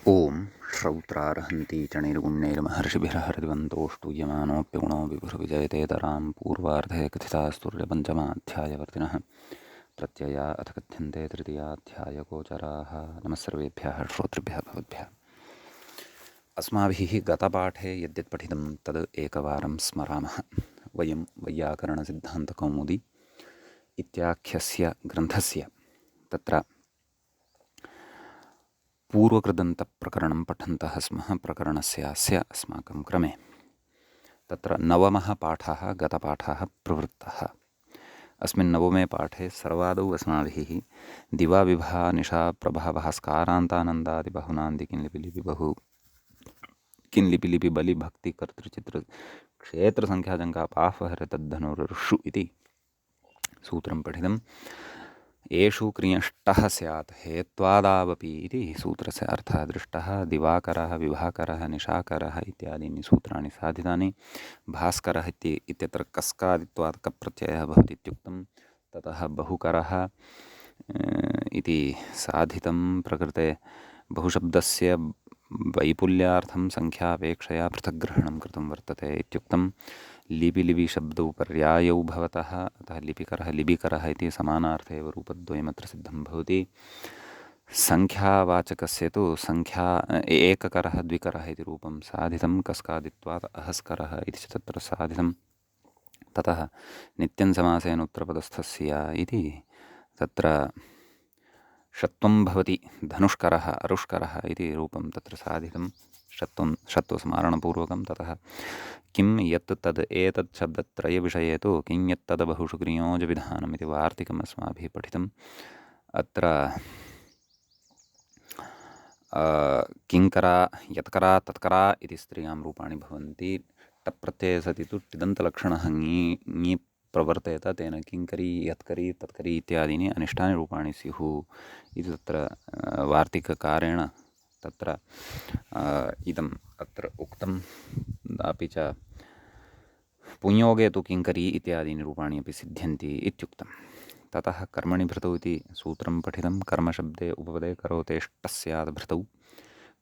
ॐ श्रौत्रार्हन्ति च निर्गुण्यैर्महर्षिभिरहरिवन्तोऽष्टूयमानोऽप्यगुणो विभुर्विजयतेतरां पूर्वार्धे कथितास्तुर्यपञ्चमाध्यायवर्तिनः प्रत्यया अथ कथ्यन्ते तृतीयाध्यायगोचराः। नमस्सर्वेभ्यः श्रोतृभ्यः भवद्भ्यः। अस्माभिः गतपाठे यद्यत् पठितं तद् एकवारं स्मरामः। वयं वैयाकरणसिद्धान्तकौमुदी इत्याख्यस्य ग्रन्थस्य तत्र पूर्वकृदन्तप्रकरणं पठन्तः स्मः। प्रकरणस्यास्य अस्माकं क्रमे तत्र नवमः पाठः गतपाठः प्रवृत्तः। अस्मिन् नवमे पाठे सर्वादौ अस्माभिः दिवा विभा निशा प्रभा भास्कारान्तानन्दादिबहुनान्ति किंलिपिलिपि बलि भक्ति कर्तृचित्र क्षेत्र संख्याजङ्कापाह्वहर तद्धनुरुषु इति सूत्रं पठितम्। येषु क्रियष्टः स्यात् हेत्वादावपि इति सूत्रस्य अर्थः दृष्टः। दिवाकरः विभाकरः निशाकरः इत्यादीनि सूत्राणि साधितानि। भास्करः इत्यत्र कस्कादित्वात् कप्रत्ययः भवति इत्युक्तं। ततः बहुकरः इति साधितं। प्रकृते बहुशब्दस्य वैपुल्यार्थं संख्यापेक्षया पृथग्ग्रहणं कृतं वर्तते इत्युक्तं। लिपि शब्दौ पर्यायौ भवतः अतः लिपिकरः लिबिकरः इति समानार्थे एव रूपद्वयमत्र सिद्धं भवति। संख्यावाचकस्य तु संख्या एककरः द्विकरः इति रूपं साधितं। कस्कादित्वात् अहस्करः इति च तत्र साधितं। ततः नित्यं समासेन उत्तरपदस्थस्य इति तत्र षत्वं भवति। धनुष्करः अरुष्करः इति रूपं तत्र साधितं। षत्वस्मारणपूर्वकं। ततः किं यत् तद् एतत् शब्दत्रयविषये तु किं यत् तद् बहुषु क्रियोजविधानम् इति वार्तिकम् अस्माभिः पठितम्। अत्र किङ्करा यत्करा तत्करा इति स्त्रियां रूपाणि भवन्ति। टप्रत्यये सति तु टिदन्तलक्षणः ङी प्रवर्तेत। तेन किङ्करी यत्करी तत्करी इत्यादीनि अनिष्टानि रूपाणि स्युः इति तत्र वार्तिककारेण तत्र इदम् अत्र उक्तम्। अपि च पुंयोगे तु किङ्करी इत्यादीनि रूपाणि अपि सिद्ध्यन्ति इत्युक्तम्। ततः कर्मणि भृतौ इति सूत्रं पठितं। कर्मशब्दे उपपदे करोतेष्टः स्यात् भृतौ।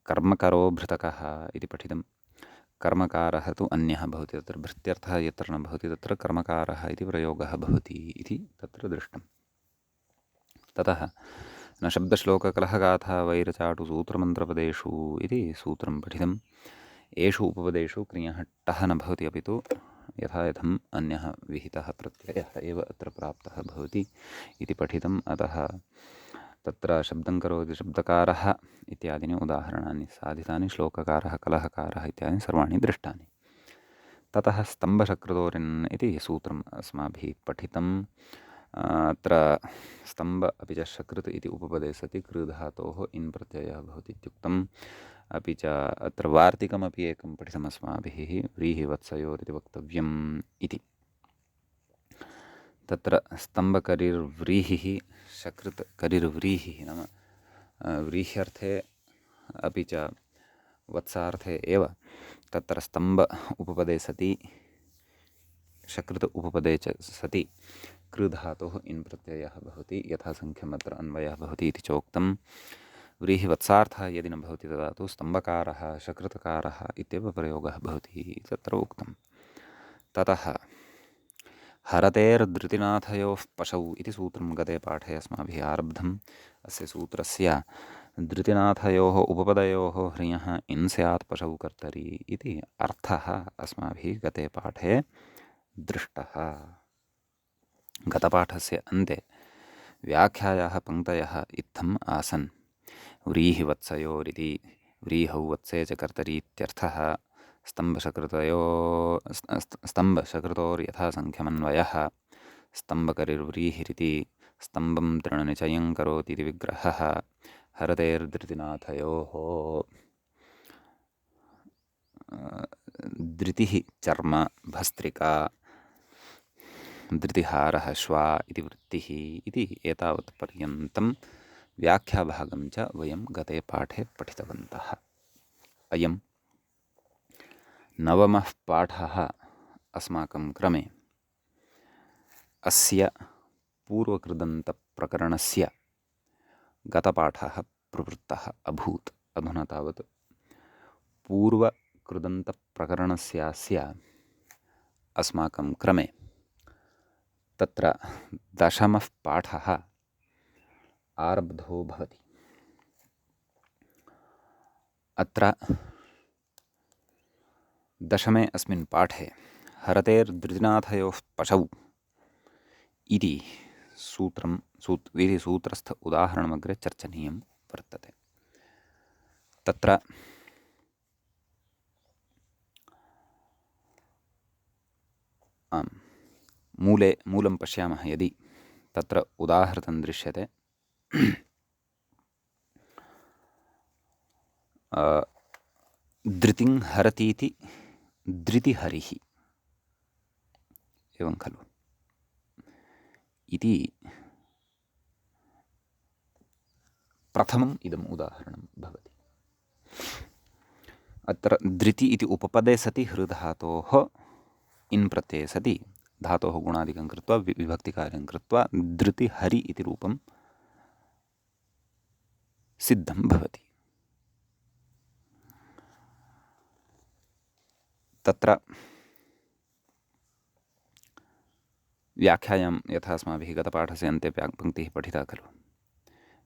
कर्मकरो भृतकः इति पठितं। कर्मकारः तु अन्यः भवति। तत्र भृत्यर्थः यत्र न भवति तत्र कर्मकारः इति प्रयोगः भवति इति तत्र दृष्टम्। ततः न शब्दश्लोककलहगाथा वैरचाटुसूत्रमन्त्रपदेषु इति सूत्रं पठितम्। येषु उपपदेषु क्रियः टः न भवति अपि तु यथा यथम् अन्यः विहितः प्रत्ययः एव अत्र प्राप्तः भवति इति पठितम्। अतः तत्र शब्दं करोति शब्दकारः इत्यादीनि उदाहरणानि साधितानि। श्लोककारः कलहकारः इत्यादीनि सर्वाणि दृष्टानि। ततः स्तम्भशकृतोरिन् इति सूत्रम् अस्माभिः पठितम्। अत्र स्तम्भ अपि च शकृत् इति उपपदे सति कृधातोः इन् प्रत्ययः भवति इत्युक्तम्। अपि च अत्र वार्तिकमपि एकं पठितमस्माभिः व्रीहिवत्सयोरिति वक्तव्यम् इति। तत्र स्तम्भकरिर्व्रीहिः शकृत् करिर्व्रीहिः नाम व्रीह्यर्थे अपि च वत्सार्थे एव तत्र स्तम्भ उपपदे सति शकृत् उपपदे च सति कृधातोः इन् प्रत्ययः भवति। यथासङ्ख्यम् अत्र अन्वयः भवति इति चोक्तं। व्रीहिवत्सार्थः यदि न भवति तदा तु स्तम्भकारः शकृतकारः इत्येव प्रयोगः भवति तत्र उक्तं। ततः हरतेर्धृतिनाथयोः पशौ इति सूत्रं गते पाठे अस्माभिः आरब्धम्। अस्य सूत्रस्य धृतिनाथयोः उपपदयोः ह्रियः इन् स्यात् पशौ कर्तरि इति अर्थः अस्माभिः गते पाठे दृष्टः। गतपाठस्य अन्ते व्याख्यायाः पङ्क्तयः इत्थम् आसन्। व्रीहिवत्सयोरिति व्रीहौ वत्से च कर्तरि इत्यर्थः। स्तम्भशकृतोर्यथासङ्ख्यमन्वयः। स्तम्भकरिर्व्रीहिरिति स्तम्भं तृणनिचयं करोति इति विग्रहः। हरतेर्धृतिनाथयोः धृतिः चर्म भस्त्रिका धृतिहारः श्वा इति वृत्तिः इति एतावत् पर्यन्तं व्याख्याभागं च वयं गते पाठे पठितवन्तः। अयं नवमः पाठः अस्माकं क्रमे अस्य पूर्वकृदन्तप्रकरणस्य गतपाठः प्रवृत्तः अभूत्। अधुना तावत् पूर्वकृदन्तप्रकरणस्यास्य अस्माकं क्रमे तत्र दशमः पाठः आरब्धो भवति। अत्र दशमे अस्मिन् पाठे हरतेर्धृतिनाथयोः पशौ इति सूत्रस्थ उदाहरणमग्रे चर्चनीयं वर्तते। तत्र मूलं पश्यामः यदि तत्र उदाहृतं दृश्यते धृतिं हरतीति धृतिहरिः एवं खलु इति प्रथमम् इदम् उदाहरणं भवति। अत्र धृति इति उपपदे सति हृधातोः इन् प्रत्यये सति धातोः गुणादिकं कृत्वा विभक्तिकार्यं कृत्वा धृतिहरि इति रूपं सिद्धं भवति। तत्र व्याख्यायां यथा अस्माभिः गतपाठस्य अन्ते पङ्क्तिः पठिता खलु,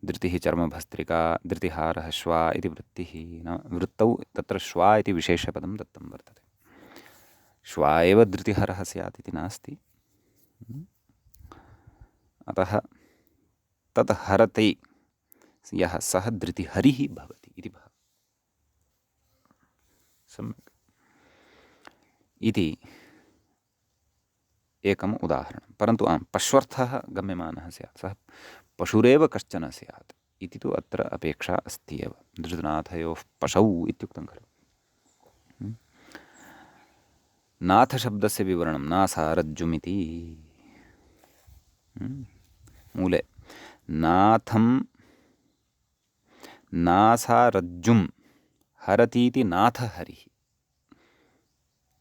धृतिः चर्मभस्त्रिका धृतिहारः श्वा इति वृत्तिः न वृत्तौ तत्र श्वा इति विशेषपदं दत्तं वर्तते। श्वा एव धृतिहरः स्यात् इति नास्ति। अतः तत् हरते यः सः धृतिहरिः भवति इति भावः। सम्यक् इति एकम् उदाहरणं। परन्तु पश्वर्थः गम्यमानः स्यात्, सः पशुरेव कश्चन स्यात् इति तु अत्र अपेक्षा अस्ति एव। धृतनाथयोः पशौ इत्युक्तं खलु। नाथशब्दस्य विवरणं नासारज्जुमिति। मूले नाथं नासारज्जुं हरतीति नाथहरिः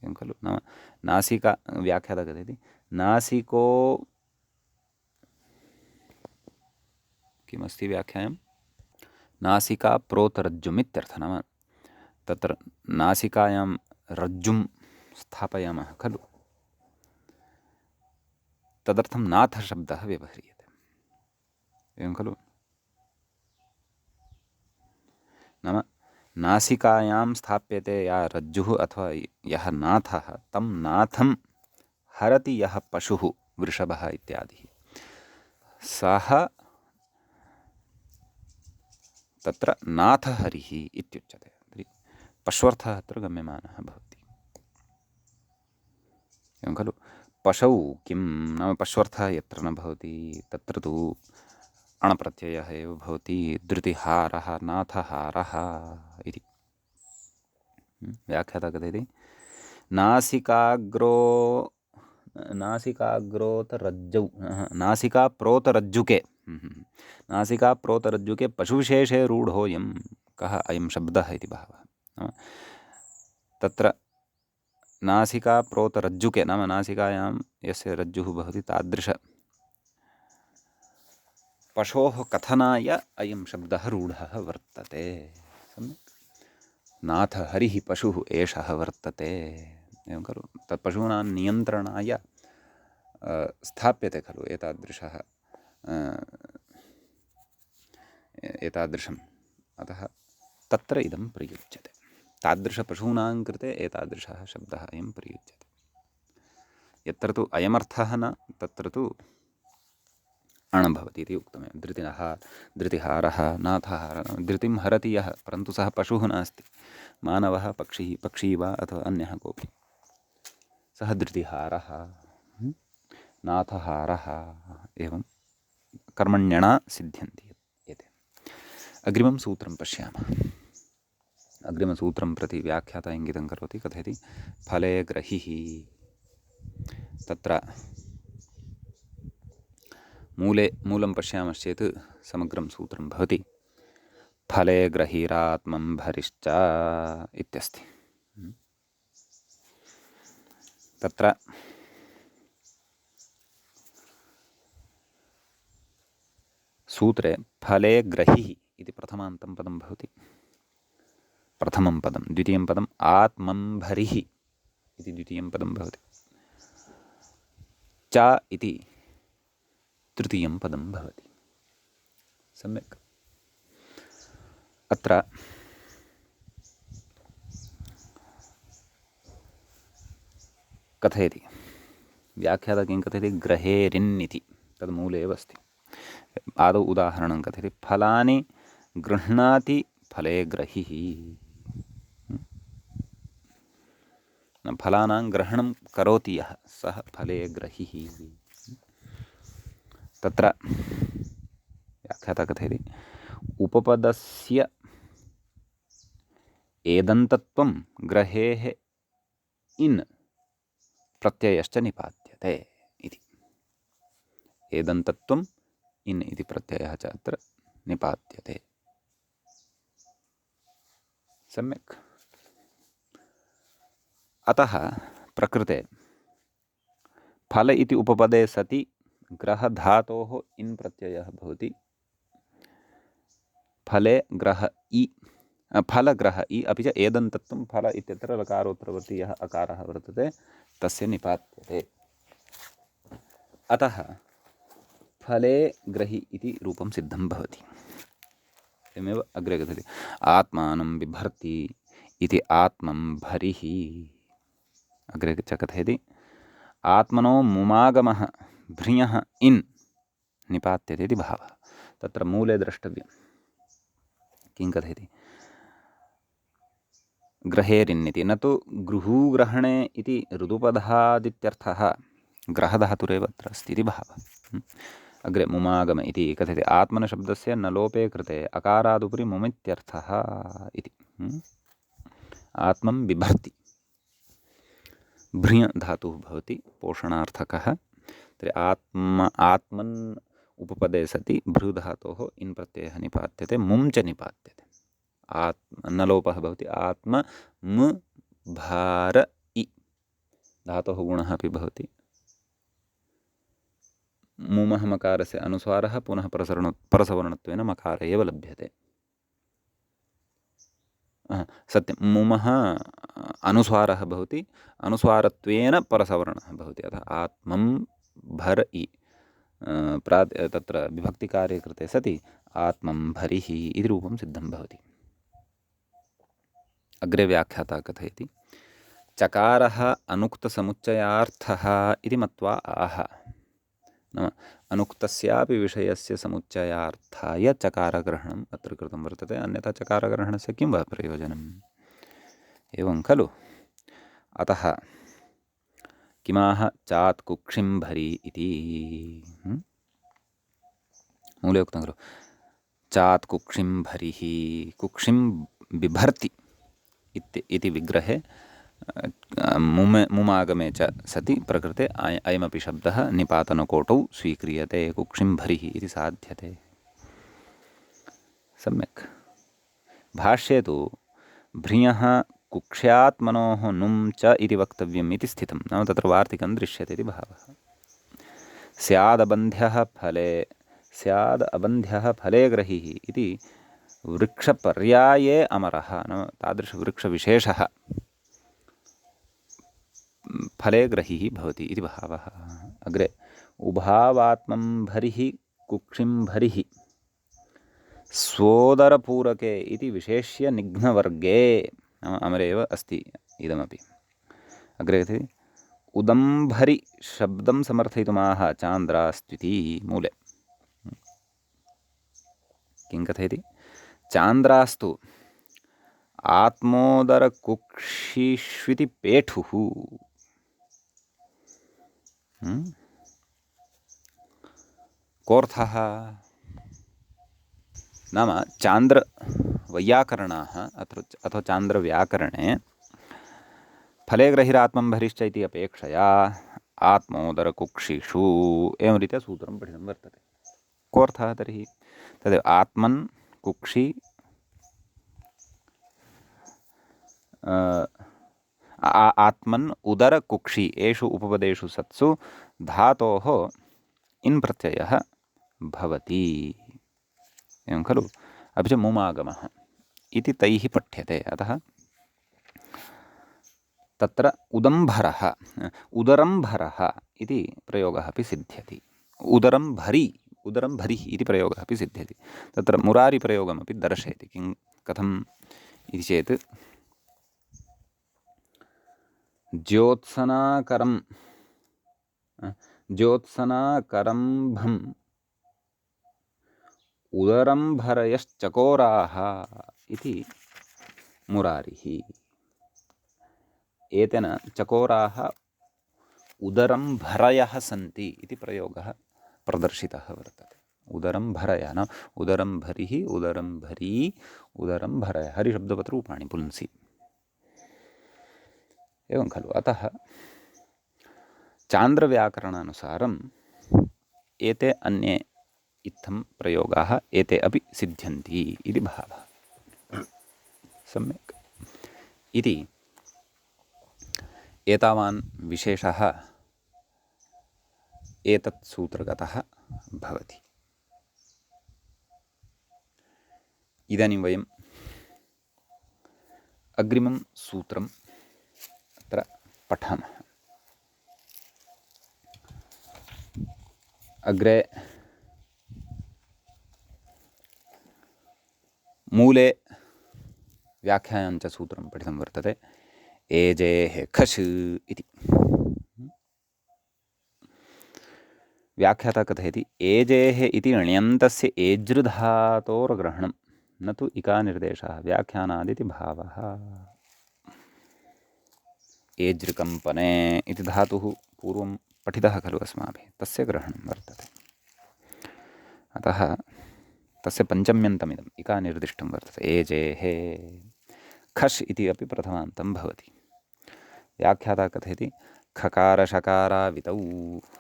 एवं खलु। नाम नासिका व्याख्याता कथयति नासिको किमस्ति व्याख्यायां नासिका प्रोतरज्जुमित्यर्थः। नाम तत्र नासिकायां रज्जुं स्थापयामः खलु, तदर्थं नाथशब्दः व्यवह्रियते एवं खलु। नाम नासिकायां स्थाप्यते या रज्जुः अथवा यः नाथः, तं नाथं हरति यः पशुः वृषभः इत्यादिः, सः तत्र नाथहरिः इत्युच्यते। तर्हि पश्वर्थः अत्र गम्यमानः भवति एवं खलु। पशौ किं नाम पश्वर्थः यत्र न भवति तत्र तु अणप्रत्ययः एव भवति। धृतिहारः नाथहारः इति व्याख्याता कथयति नासिकाग्रोतरज्जौ नासिकाप्रोतरज्जुके नासिकाप्रोतरज्जुके पशुविशेषे रूढोऽयं कः अयं शब्दः इति भावः। तत्र नासिकाप्रोतरज्जुके नाम नासिकायां यस्य रज्जुः भवति तादृश पशोः कथनाय अयं शब्दः रूढः वर्तते। सम्यक् नाथहरिः पशुः एषः वर्तते एवं खलु। तत् पशूनां नियन्त्रणाय स्थाप्यते खलु एतादृशम्। अतः तत्र इदं प्रयुज्यते। तादृशपशूनां कृते एतादृशः शब्दः अयं प्रयुज्यते। यत्र तु अयमर्थः न तत्र तु अण भवति इति उक्तमेव। धृतिहारः नाथहारः धृतिं हरति यः, परन्तु सः पशुः नास्ति, मानवः पक्षी वा अथवा अन्यः कोऽपि, सः धृतिहारः नाथहारः एवं कर्मण्यणा सिद्ध्यन्ति एते। अग्रिमं सूत्रं पश्यामः। अग्रिमसूत्रं प्रति व्याख्याता इङ्गितं करोति, कथयति फले ग्रहिः। तत्र मूलं पश्यामश्चेत् समग्रं सूत्रं भवति फले ग्रहीरात्मं भरिश्च इत्यस्ति। तत्र सूत्रे फले ग्रहिः इति प्रथमान्तं पदं भवति। प्रथमं पदं, द्वितीयं पदम् आत्मम्भरिः इति द्वितीयं पदं भवति। च इति तृतीयं पदं भवति। सम्यक्। अत्र कथयति, व्याख्याता किं कथयति, ग्रहेरिन् इति तद् मूले एव अस्ति। आदौ उदाहरणं कथयति, फलानि गृह्णाति फले ग्रहिः। फलानां ग्रहणं करोति यः सः फले ग्रहिः। तत्र व्याख्याता कथयति, उपपदस्य एदन्तत्वं ग्रहेः इन् प्रत्ययश्च निपात्यते इति। एदन्तत्वम् इन् इति प्रत्ययः च अत्र निपात्यते। सम्यक्। अतः प्रकृते फल इति उपपदे सति ग्रहधातोः इन् प्रत्ययः भवति। फले ग्रह इ, फलग्रह इ, अपि च एदन्तत्वं फल इत्यत्र लकारोत्तरवर्ती यः अकारः वर्तते तस्य निपात्यते। अतः फले ग्रहि इति रूपं सिद्धं भवति। एवमेव अग्रे कथयति, आत्मानं बिभर्ति इति आत्मम्भरिः। अग्रे च कथयति, आत्मनो मुमागमः भ्रियः इन् निपात्यते इति भावः। तत्र मूले द्रष्टव्यं किं कथयति, ग्रहेरिन् इति, न तु गृहूग्रहणे इति ऋतुपदादित्यर्थः ग्रहधातुरेव अत्र अस्ति इति भावः। अग्रे मुमागम इति कथयति, आत्मनशब्दस्य न लोपे कृते अकारादुपरि मुमित्यर्थः इति। आत्मं बिभर्ति, भ्रिय धातुः भवति पोषणार्थकः। तर्हि आत्मन् उपपदे सति भ्रूधातोः इन् प्रत्ययः निपात्यते, मुं च निपात्यते। न लोपः भवति, आत्म मु भार इ धातोः गुणः अपि भवति। मुमः मकारस्य अनुस्वारः पुनः परसवर्णत्वेन मकार एव लभ्यते। सत्यं, मुमः अनुस्वारः भवति, अनुस्वारत्वेन परसवर्णः भवति। अतः आत्मं भर इ तत्र विभक्तिकार्ये कृते सति आत्मं भरिः इति रूपं सिद्धं भवति। अग्रे व्याख्याता कथयति, चकारः अनुक्तसमुच्चयार्थः इति मत्वा आह। नाम अनुक्तस्यापि विषयस्य समुच्चयार्थाय चकारग्रहणम् अत्र कृतं वर्तते, अन्यथा चकारग्रहणस्य किं वा प्रयोजनम्? एवं खलु। अतः किमाह चात् कुक्षिम्भरी इति मूले उक्तं खलु, चात् कुक्षिम्भरिः, कुक्षिं बिभर्ति इति विग्रहे मुमागमे च सति प्रकृते अयमपि शब्दः निपातनकोटौ स्वीक्रियते, कुक्षिम्भरिः इति साध्यते। सम्यक्। भाष्ये तु भ्रियः कुक्ष्यात्मनोः नुं च इति वक्तव्यम् इति स्थितं। नाम तत्र वार्तिकं दृश्यते इति भावः। स्याद् अबन्ध्यः फले ग्रहिः इति वृक्षपर्याये अमरः, नाम तादृशवृक्षविशेषः फले ग्रहिः भवति इति भावः। अग्रे उभावात्मम्भरिः कुक्षिम्भरिः स्वोदरपूरके इति विशेष्य निघ्नवर्गे, नाम अमरे एव अस्ति इदमपि। अग्रे कथयति, उदम्भरि शब्दं समर्थयितुमाह चान्द्रास्त्विति मूले। किं कथयति, चान्द्रास्तु आत्मोदरकुक्षिष्विति पेठुः। कोऽर्थः? नाम चान्द्रवैयाकरणाः अथवा चान्द्रव्याकरणे फले ग्रहिरात्मम्भरिश्च इति अपेक्षया आत्मोदरकुक्षिषु एवं रीत्या सूत्रं पठितं वर्तते। कोऽर्थः तर्हि? तदेव आत्मन् कुक्षि आत्मन् उदर कुक्षि एषु उपपदेषु सत्सु धातोः इन् प्रत्ययः भवति। एवं खलु। अपि च मुमागमः, इति तैः पठ्यते। अतः तत्र उदम्भरः उदरम्भरः इति प्रयोगः अपि सिद्ध्यति। उदरं भरिः इति प्रयोगः अपि सिद्ध्यति। तत्र मुरारिप्रयोगमपि दर्शयति। कथम् इति चेत् ज्योत्सनाकरम्भम् उदरम्भरयश्चकोराः इति मुरारिः। एतेन चकोराः उदरम्भरयः सन्ति इति प्रयोगः प्रदर्शितः वर्तते। उदरम्भरयः न उदरम्भरिः उदरम्भरी उदरम्भरयः हरिशब्दवत् पुंसि एवं खलु। अतः चान्द्रव्याकरणानुसारम् एते अन्ये इत्थं प्रयोगाः एते अपि सिद्ध्यन्ति इति भावः। सम्यक्। इति एतावान् विशेषः एतत् सूत्रगतः भवति। इदानीं वयम् अग्रिमं सूत्रम् अत्र पठामः। अग्रे मूले व्याख्यायां च सूत्रं पठितं वर्तते। एजेः खश् इति। व्याख्याता कथयति एजेः इति ण्यन्तस्य एजृधातोर्ग्रहणं न तु इकानिर्देशः व्याख्यानादिति भावः। एजृकम्पने इति धातुः पूर्वं पठितः खलु अस्माभिः, तस्य ग्रहणं वर्तते। अतः तस्य पञ्चम्यन्तमिदम् इकानिर्दिष्टं वर्तते। एजेः खश् इति अपि प्रथमान्तं भवति। व्याख्याता कथयति खकारशकारावितौ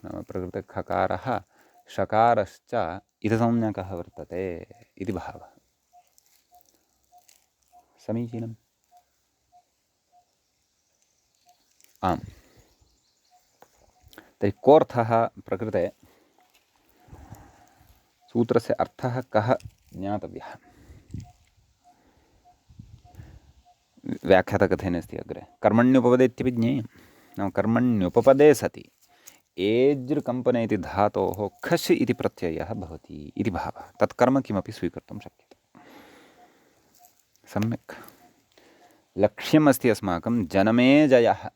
नाम प्रकृते खकारः शकारश्च इतसंज्ञकः वर्तते इति भावः। समीचीनम्। आम्। तर्हि कोऽर्थः प्रकृते सूत्रस्य अर्थः कः ज्ञातव्यः। व्याख्याता कथयन्नस्ति अग्रे कर्मण्युपपदे इत्यपि ज्ञेयं। नाम कर्मण्युपपदे सति एजृकम्पने इति धातोः खश् इति प्रत्ययः भवति इति भावः। तत् कर्म किमपि स्वीकर्तुं शक्यते। सम्यक्। लक्ष्यम् अस्ति अस्माकं जनमेजयः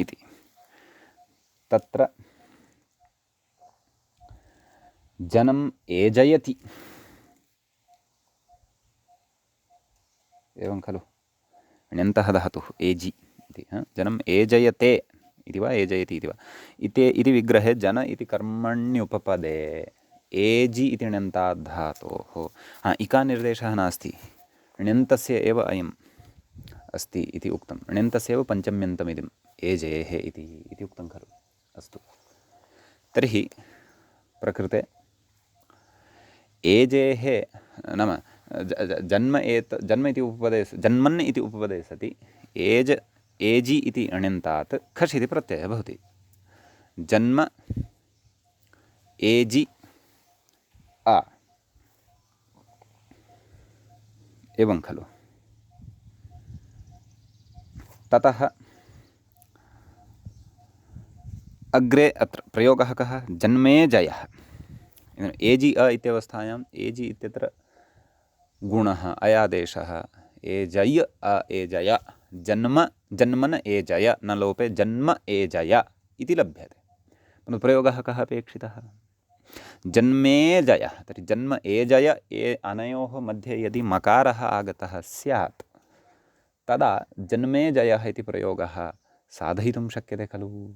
इति। तत्र जनम् एजयति एवं खलु। ण्यन्तः धातुः एजि इति। जनम् एजयते इति वा एजयति इति वा इति विग्रहे जन इति कर्मण्युपपदे एजि इति ण्यन्तात् धातोः इकानिर्देशः नास्ति, ण्यन्तस्य एव अयम् अस्ति इति उक्तं। ण्यन्तस्य एव पञ्चम्यन्तमिदम् एजेः इति उक्तं खलु। अस्तु। तर्हि प्रकृते एजेः नाम जन्म इति उपपदे जन्मन् इति उपपदे सति एजि इति अण्यन्तात् खश् इति प्रत्ययः भवति। जन्म एजि आ एवं खलु। ततः अग्रे अत्र प्रयोगः कः जन्मेजयः। एजि अ इत्यवस्थायाम् एजि इत्यत्र गुणः अयादेशः एजय अ एजय जन्मन एजय न लोपे जन्म एजय इति लभ्यते। परन्तु प्रयोगः कः अपेक्षितः जन्मेजयः। तर्हि जन्म एजय अनयोः मध्ये यदि मकारः आगतः स्यात् तदा जन्मेजयः इति प्रयोगः साधयितुं शक्यते खलु।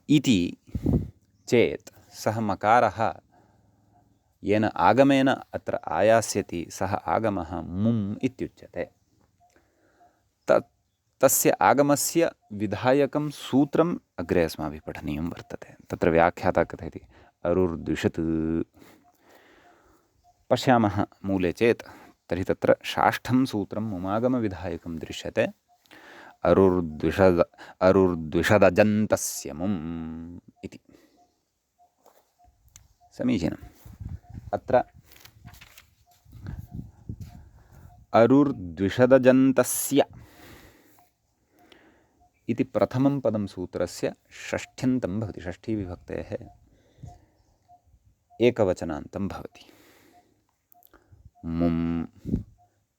इति चेत् सः मकारः येन आगमेन अत्र आयास्यति सः आगमः मुम् इत्युच्यते। तस्य आगमस्य विधायकं सूत्रम् अग्रे अस्माभिः पठनीयं वर्तते। तत्र व्याख्याता कथयति अरुर्द्विषत्। पश्यामः मूले चेत् तर्हि तत्र षष्ठं सूत्रं मुमागमविधायकं दृश्यते। अरुर्द्विषदजन्तस्य मुम् इति। समीचीनम्। अत्र अरुर्द्विषदजन्तस्य इति प्रथमं पदं सूत्रस्य षष्ठ्यन्तं भवति। षष्ठीविभक्तेः एकवचनान्तं भवति। मुम्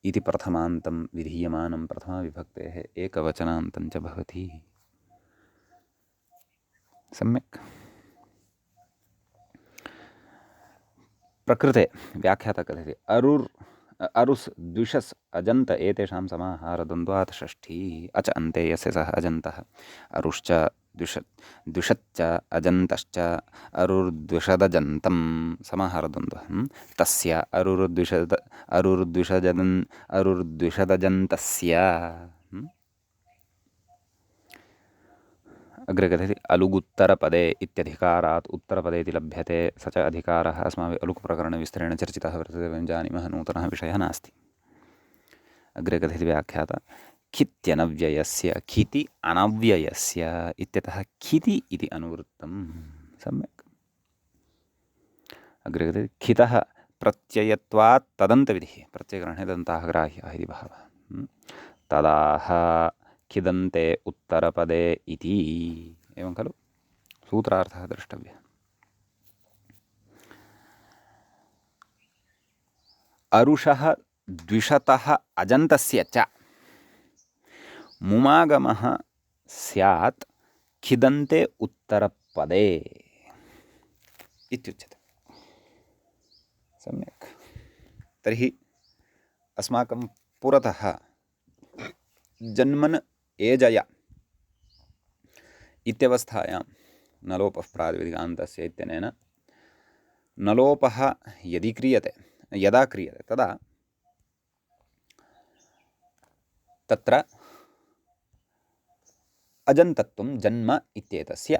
इति प्रथमान्तं विधीयमानं प्रथमाविभक्तेः एकवचनान्तं च भवति। सम्यक्। प्रकृते व्याख्याता कथयति अरुस् द्विषस् अजन्त एतेषां समाहारद्वन्द्वात् षष्ठी अच अन्ते यस्य सः अजन्तः अरुश्च द्विषच्च अजन्तश्च अरुर्द्विषदजन्तं समाहारद्वन्द्वः तस्य अरुर्द्विषदजन्तस्य अग्रे कथयति अलुगुत्तरपदे इत्यधिकारात् उत्तरपदे इति लभ्यते स च अधिकारः अस्माभिः अलुकप्रकरणे विस्तरेण चर्चितः वर्तते वयं जानीमः नूतनः विषयः नास्ति। अग्रे कथयति व्याख्याता खित्यनव्ययस्य खिति अनव्ययस्य इत्यतः खिति इति अनुवृत्तं। सम्यक्। अग्रे कथयति खितः प्रत्ययत्वात् तदन्तविधिः प्रत्ययग्रहणे दन्ताः ग्राह्याः इति भावः तदाह खिदन्ते उत्तरपदे इति एवं खलु सूत्रार्थः द्रष्टव्यः। अरुषः द्विषतः अजन्तस्य च मुमागमः स्यात् खिदन्ते उत्तरपदे इत्युच्यते। सम्यक्। तर्हि अस्माकं पुरतः जन्मन एजय इत्यवस्थायां नलोपः प्रातिपदिकान्तस्य इत्यनेन नलोपः यदा क्रियते तदा तत्र अजन्तत्वं जन्म इत्येतस्य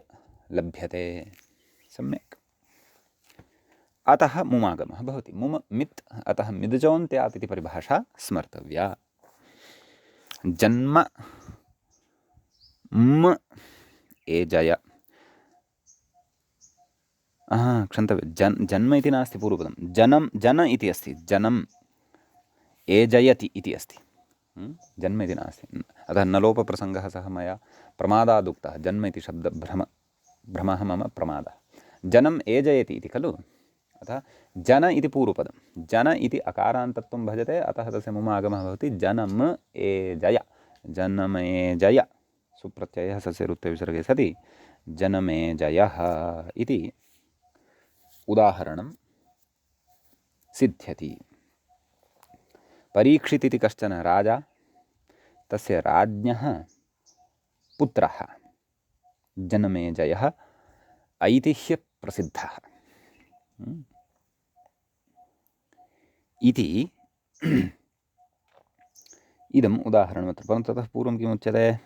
लभ्यते। सम्यक्। अतः मुमागमः भवति। मुम मित् अतः मिदजोन्त्यात् इति परिभाषा स्मर्तव्या। जन्म म एजय क्षन्तव्यं जन्म इति नास्ति पूर्वपदं जन इति अस्ति। जनम् एजयति इति अस्ति। जन्म इति नास्ति। अतः नलोपप्रसङ्गः सः मया प्रमादादुक्तः। जन्म इति शब्दभ्रमः मम प्रमादः। जनम् एजयति इति खलु। अतः जन इति पूर्वपदं जन इति अकारान्तत्वं भजते अतः तस्य मुमागमः भवति जनम एजय जनमेजय सुप्रत्ययः सस्यरुत्ते विसर्गे सति जनमेजयः इति उदाहरणं सिद्ध्यति। परीक्षित् इति कश्चन राजा तस्य राज्ञः पुत्रः जनमेजयः ऐतिह्यप्रसिद्धः इति इदम् उदाहरणमत्र। परन्तु ततः पूर्वं किमुच्यते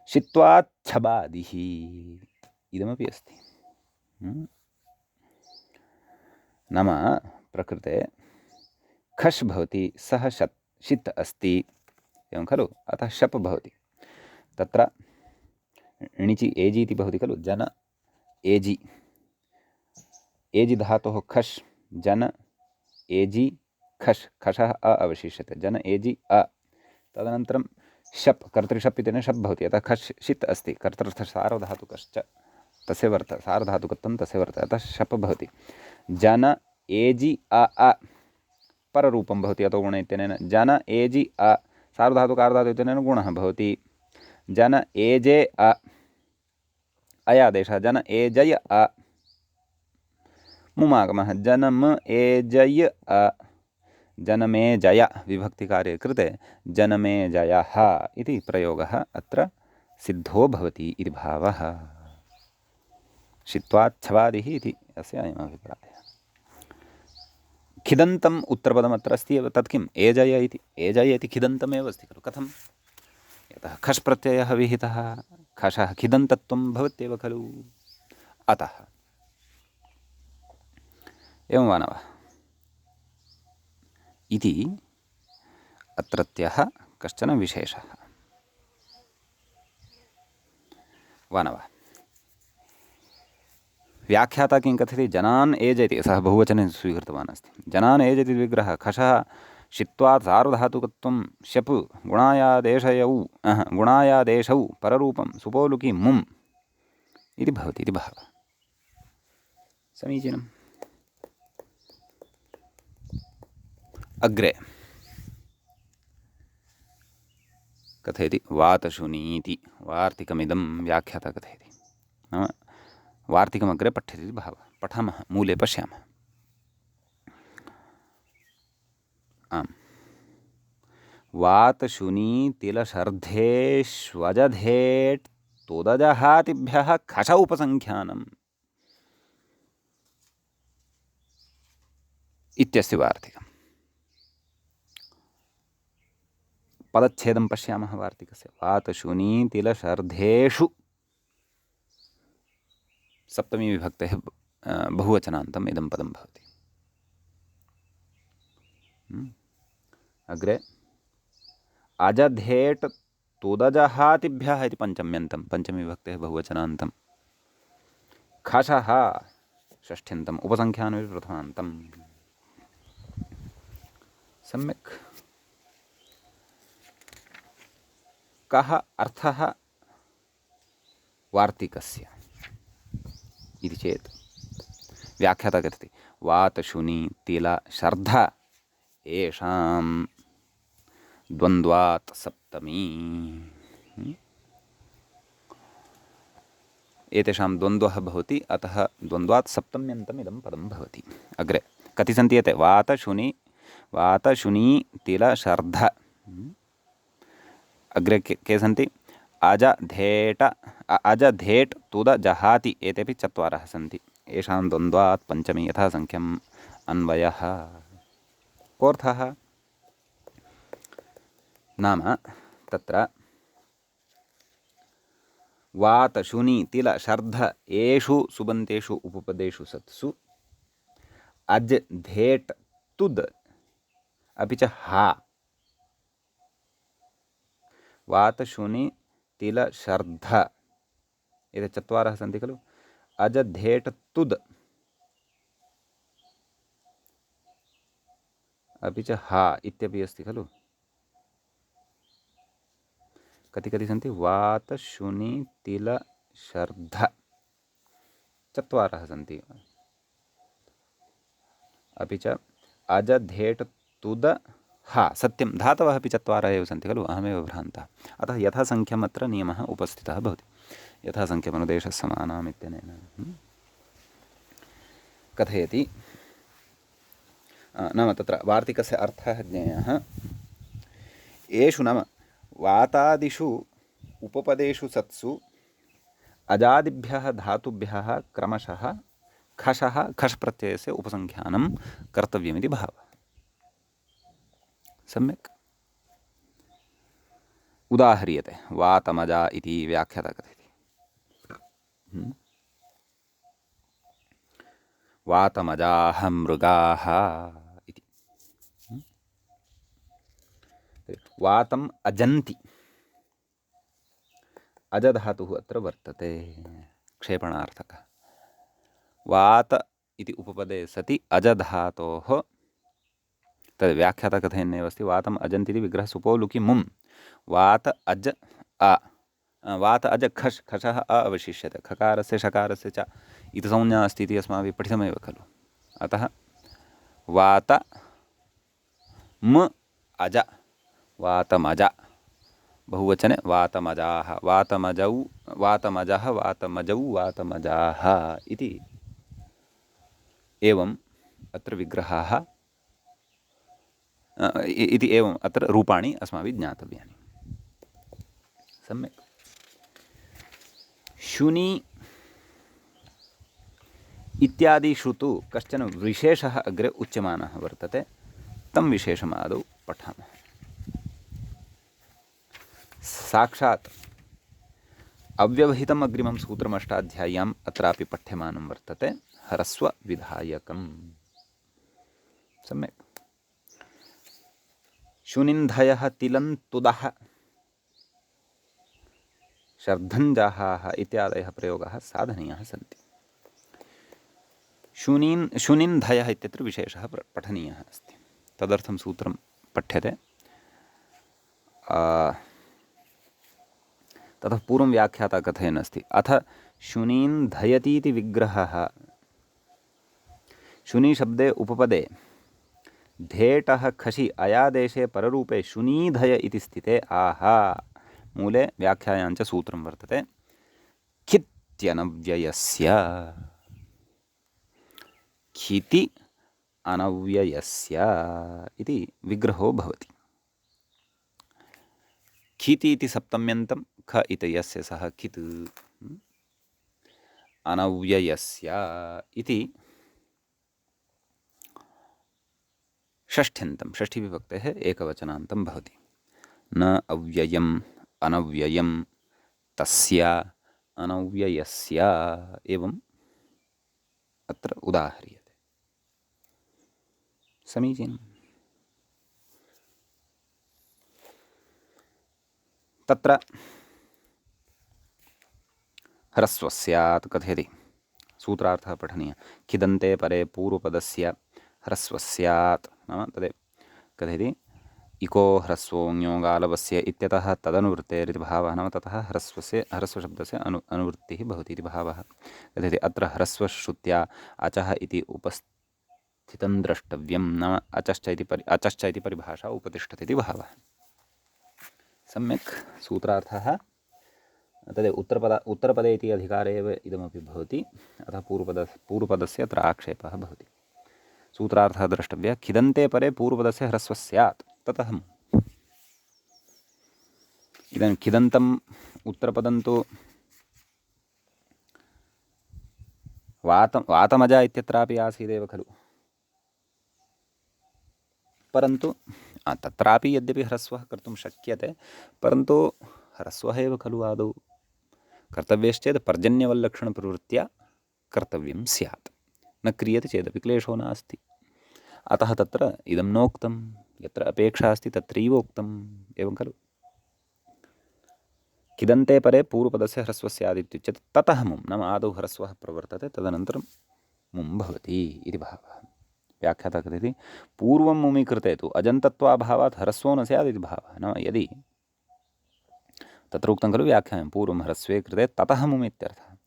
शित्वाच्छबादिः इदमपि अस्ति। नाम प्रकृते खश् भवति सः शित् अस्ति एवं खलु। अतः शप् भवति। तत्र णिचि एजि इति भवति खलु। जन एजि एजि धातोः खश् जन एजि खश् खशः अ अवशिष्यते जन एजि अ तदनन्तरं शप् कर्तृशप् इत्यनेन शप् भवति। अतः खश् शित् अस्ति कर्तृर्थः सार्वधातुकश्च तस्य सार्वधातुकत्वं तस्य वर्तते अतः शप् भवति। जन एजि अ पररूपं भवति अतो गुण इत्यनेन जन एजि अ सार्वधातुकार्धातु इत्यनेन गुणः भवति। जन एजे अयादेशः जन एजय अ मुमागमः जनम एजय अ जनमेजय विभक्तिकार्ये कृते जनमेजयः इति प्रयोगः अत्र सिद्धो भवति इति भावः। शित्वाच्छवादिः इति अस्य अयमभिप्रायः। खिदन्तम् उत्तरपदमत्र अस्ति एव। तत् किम् एजय इति खिदन्तमेव अस्ति खलु। कथं यतः खश् प्रत्ययः विहितः खशः खिदन्तत्वं भवत्येव खलु। अतः एवं वा न वा इति अत्रत्यः कश्चन विशेषः वा न वा। व्याख्याता किं कथयति जनान् एजयति सः बहुवचने स्वीकृतवान् अस्ति। जनान् एजयति विग्रहः खशः शित्वात् सार्वधातुकत्वं शप् गुणायादेशौ पररूपं सुपोलुकी मुम् इति भवति इति भावः। समीचीनम्। अग्रे कथयति वातशुनीति वार्तिकमिदं व्याख्याता कथयति नाम वार्तिकमग्रे पठ्यते इति भावः। पठामः, मूले पश्यामः। आम्, वातशुनीतिलशर्धेष्वजधेट् तोदजहातिभ्यः खश उपसङ्ख्यानम् इत्यस्य वार्तिकम्। पदच्छेदं पश्यामः वार्तिकस्य। वातशुनीतिलशर्धेषु सप्तमी विभक्तेः बहुवचनान्तम् इदं पदं भवति। अग्रे अजधेट् तोदजहातिभ्यः इति पञ्चम्यन्तं, पञ्चमी विभक्तेः बहुवचनान्तं। खशः षष्ठ्यन्तम्, उपसङ्ख्यानमपि प्रथमान्तम्। सम्यक्। कः अर्थः वार्तिकस्य इति चेत् व्याख्याता कथति वातशुनी तिल शर्ध येषां द्वन्द्वात् सप्तमी, एतेषां द्वन्द्वः भवति, अतः द्वन्द्वात् सप्तम्यन्तम् इदं पदं भवति। अग्रे कति सन्ति एते? वातशुनी तिल शर्ध। अग्रे के सन्ति? अजधेट् तुद जहाति, एतेपि चत्वारः सन्ति। येषां द्वन्द्वात् पञ्चमी यथासङ्ख्यम् अन्वयः। कोऽर्थः? नाम तत्र वातशुनी तिल शर्ध येषु सुबन्तेषु उपपदेषु सत्सु अज् धेट् तुद् अपि च हा, वातशुनी तिल शर्ध एते चत्वारः सन्ति खलु। अज धेट् तुद् अपि च हा इत्यपि अस्ति खलु। कति कति सन्ति? वातशुनी तिल शर्ध चत्वारः सन्ति। अपि च अज धेट् तुद हा, सत्यं, धातवः अपि चत्वारः एव सन्ति खलु, अहमेव भ्रान्तः। अतः यथासङ्ख्यम् अत्र नियमः उपस्थितः भवति, यथासङ्ख्यमनुदेशः समानाम् इत्यनेन। कथयति नाम तत्र वार्तिकस्य अर्थः ज्ञेयः। येषु नाम वातादिषु उपपदेषु सत्सु अजादिभ्यः धातुभ्यः क्रमशः खशः खश् प्रत्ययस्य उपसङ्ख्यानं कर्तव्यमिति भावः। सम्यक्। उदाह्रियते वातमजा इति व्याख्याता कथयति वातमजाः मृगाः इति। वातम् अजन्ति, अजधातुः अत्र वर्तते, क्षेपणार्थकः। वात इति उपपदे सति अजधातोः तद् व्याख्याता कथयन्नेव अस्ति। वातम् अजन्ति इति विग्रहः सुपोलुकि मुम्। वात अज अ, वात अज खश्, खशः अ अवशिष्यते। खकारस्य शकारस्य च इति संज्ञा अस्ति इति अस्माभिः पठितमेव खलु। अतः वात म अज, वातमज, बहुवचने वातमजाः, वातमजौ, वातमजः, वातमजौ, वातमजाः इति एवम् अत्र विग्रहाः इति एवम् अत्र रूपाणि अस्माभिः ज्ञातव्यानि। सम्यक्। शुनि इत्यादिषु तु कश्चन विशेषः अग्रे उच्यमानः वर्तते, तं विशेषम् आदौ पठामः। साक्षात् अव्यवहितम् अग्रिमं सूत्रमष्टाध्याय्याम् अत्रापि पठ्यमानं वर्तते, ह्रस्वविधायकम्। सम्यक्। शुनिन्धयः तिलन्तुदः शर्धञ्जाहाः इत्यादयः प्रयोगाः साधनीयाः सन्ति। शुनिन्धयः इत्यत्र विशेषः पठनीयः अस्ति, तदर्थं सूत्रं पठ्यते। ततः पूर्वं व्याख्याता कथयन् अस्ति, अथ शुनीन् धयतीति विग्रहः। शुनीशब्दे उपपदे धेटः खशि अयादेशे पररूपे शुनीधय इति स्थिते आहा मूले व्याख्यायां च सूत्रं वर्तते, खित्यनव्ययस्य, खिति अनव्ययस्य इति विग्रहो भवति। खिति इति सप्तम्यन्तं, ख इति यस्य सः खित्, अनव्ययस्य इति षष्ठ्यन्तं, षष्ठीविभक्तेः एकवचनान्तं भवति। न अव्ययम् अनव्ययं तस्य अनव्ययस्य एवम् अत्र उदाह्रियते। समीचीनम्। तत्र ह्रस्वः स्यात् कथयति, सूत्रार्थः पठनीयः। खिदन्ते परे पूर्वपदस्य ह्रस्वः स्यात् नाम तदेव कथयति, इको ह्रस्वोऽङ्यो गालवस्य इत्यतः तदनुवृत्तेरिति भावः, नाम ततः ह्रस्वशब्दस्य अनुवृत्तिः भवति इति भावः। कथयति अत्र ह्रस्वश्रुत्या अचः इति उपस्थितं द्रष्टव्यं, नाम अचश्च इति परिभाषा उपतिष्ठति इति भावः। सम्यक् सूत्रार्थः तदेव उत्तरपदे इति अधिकारे एव इदमपि भवति, अतः पूर्वपदस्य अत्र आक्षेपः भवति। सूत्रार्थः द्रष्टव्यः, खिदन्ते परे पूर्वपदस्य ह्रस्वः स्यात्, ततः इदानीं खिदन्तम् उत्तरपदं तु वातमजा इत्यत्रापि आसीदेव खलु, परन्तु तत्रापि यद्यपि ह्रस्वः कर्तुं शक्यते, परन्तु ह्रस्वः एव खलु आदौ कर्तव्यश्चेत् पर्जन्यवल्लक्षणप्रवृत्त्या कर्तव्यं स्यात्, न क्रियते चेदपि क्लेशो नास्ति। अतः तत्र इदं नोक्तं, यत्र अपेक्षा अस्ति तत्रैव उक्तम्, एवं खलु। खिदन्ते परे पूर्वपदस्य ह्रस्वः स्यादित्युच्यते, ततः मुं, नाम आदौ ह्रस्वः प्रवर्तते तदनन्तरं मुं भवति इति भावः। व्याख्याता कथयति, पूर्वं मुमि कृते तु अजन्तत्वाभावात् ह्रस्वो न स्यात् इति भावः। नाम यदि तत्र उक्तं खलु व्याख्यानं, पूर्वं ह्रस्वे कृते ततः मुम् इत्यर्थः।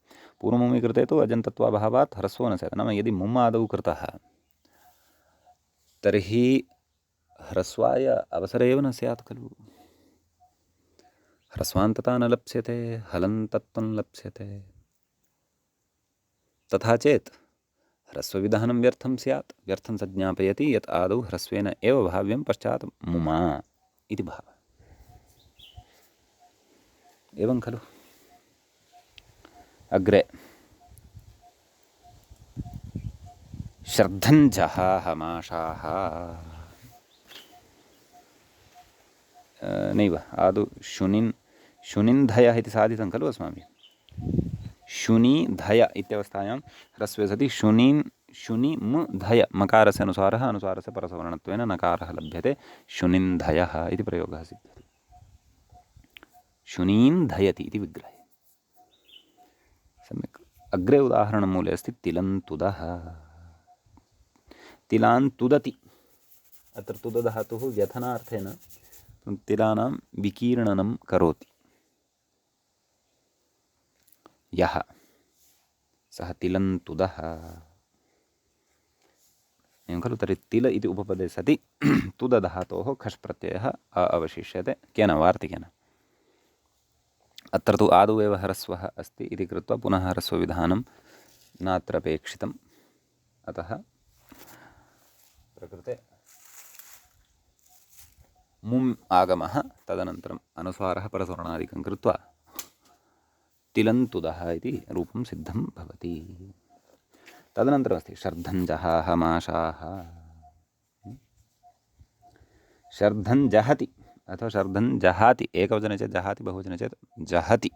पूर्वमुमि कृते तु अजन्तत्वाभावात् ह्रस्वो न स्यात्, नाम यदि मुम् आदौ कृतः तर्हि ह्रस्वाय अवसरः एव न स्यात् खलु। ह्रस्वान्तता न लप्स्यते, हलन्तत्वं लप्स्यते। तथा चेत् ह्रस्वविधानं व्यर्थं स्यात्, व्यर्थं स ज्ञापयति यत् आदौ ह्रस्वेन एव भाव्यं, पश्चात् मुमा इति भावः। एवं खलु। अग्रे श्रद्धञ्जहाहमाशाः, नैव आदौ शुनिन्धयः इति साधितं खलु अस्माभिः। शुनिधय इत्यवस्थायां ह्रस्वे सति शुनिमधय मकारस्य अनुसारस्य परसवर्णत्वेन नकारः लभ्यते, शुनिन्धयः इति प्रयोगः सिद्ध्यति। शुनीन्धयति इति विग्रहे। सम्यक्। अग्रे उदाहरणमूले अस्ति तिलन्तुदः। तिलान्तुदति, अत्र तुदधातुः व्यथनार्थेन तिलानां विकीर्णनं करोति यः, सः तिलन्तुदः। एवं खलु। तर्हि तिल इति उपपदे सति तुदधातोः खष् प्रत्ययः अवशिष्यते, केन? वार्तिकेन। अत्र तु आदौ एव ह्रस्वः अस्ति इति कृत्वा पुनः ह्रस्वविधानं नात्र अपेक्षितम्, अतः प्रकृते मुम् आगमः, तदनन्तरम् अनुस्वारः परसवर्णादिकं कृत्वा तिलन्तुदः इति रूपं सिद्धं भवति। तदनन्तरमस्ति शर्धञ्जहाहमाशाः। शर्धञ्जहति अथवा शर्धञ्जहाति, एकवचने चेत् जहाति, बहुवचने चेत् जहति।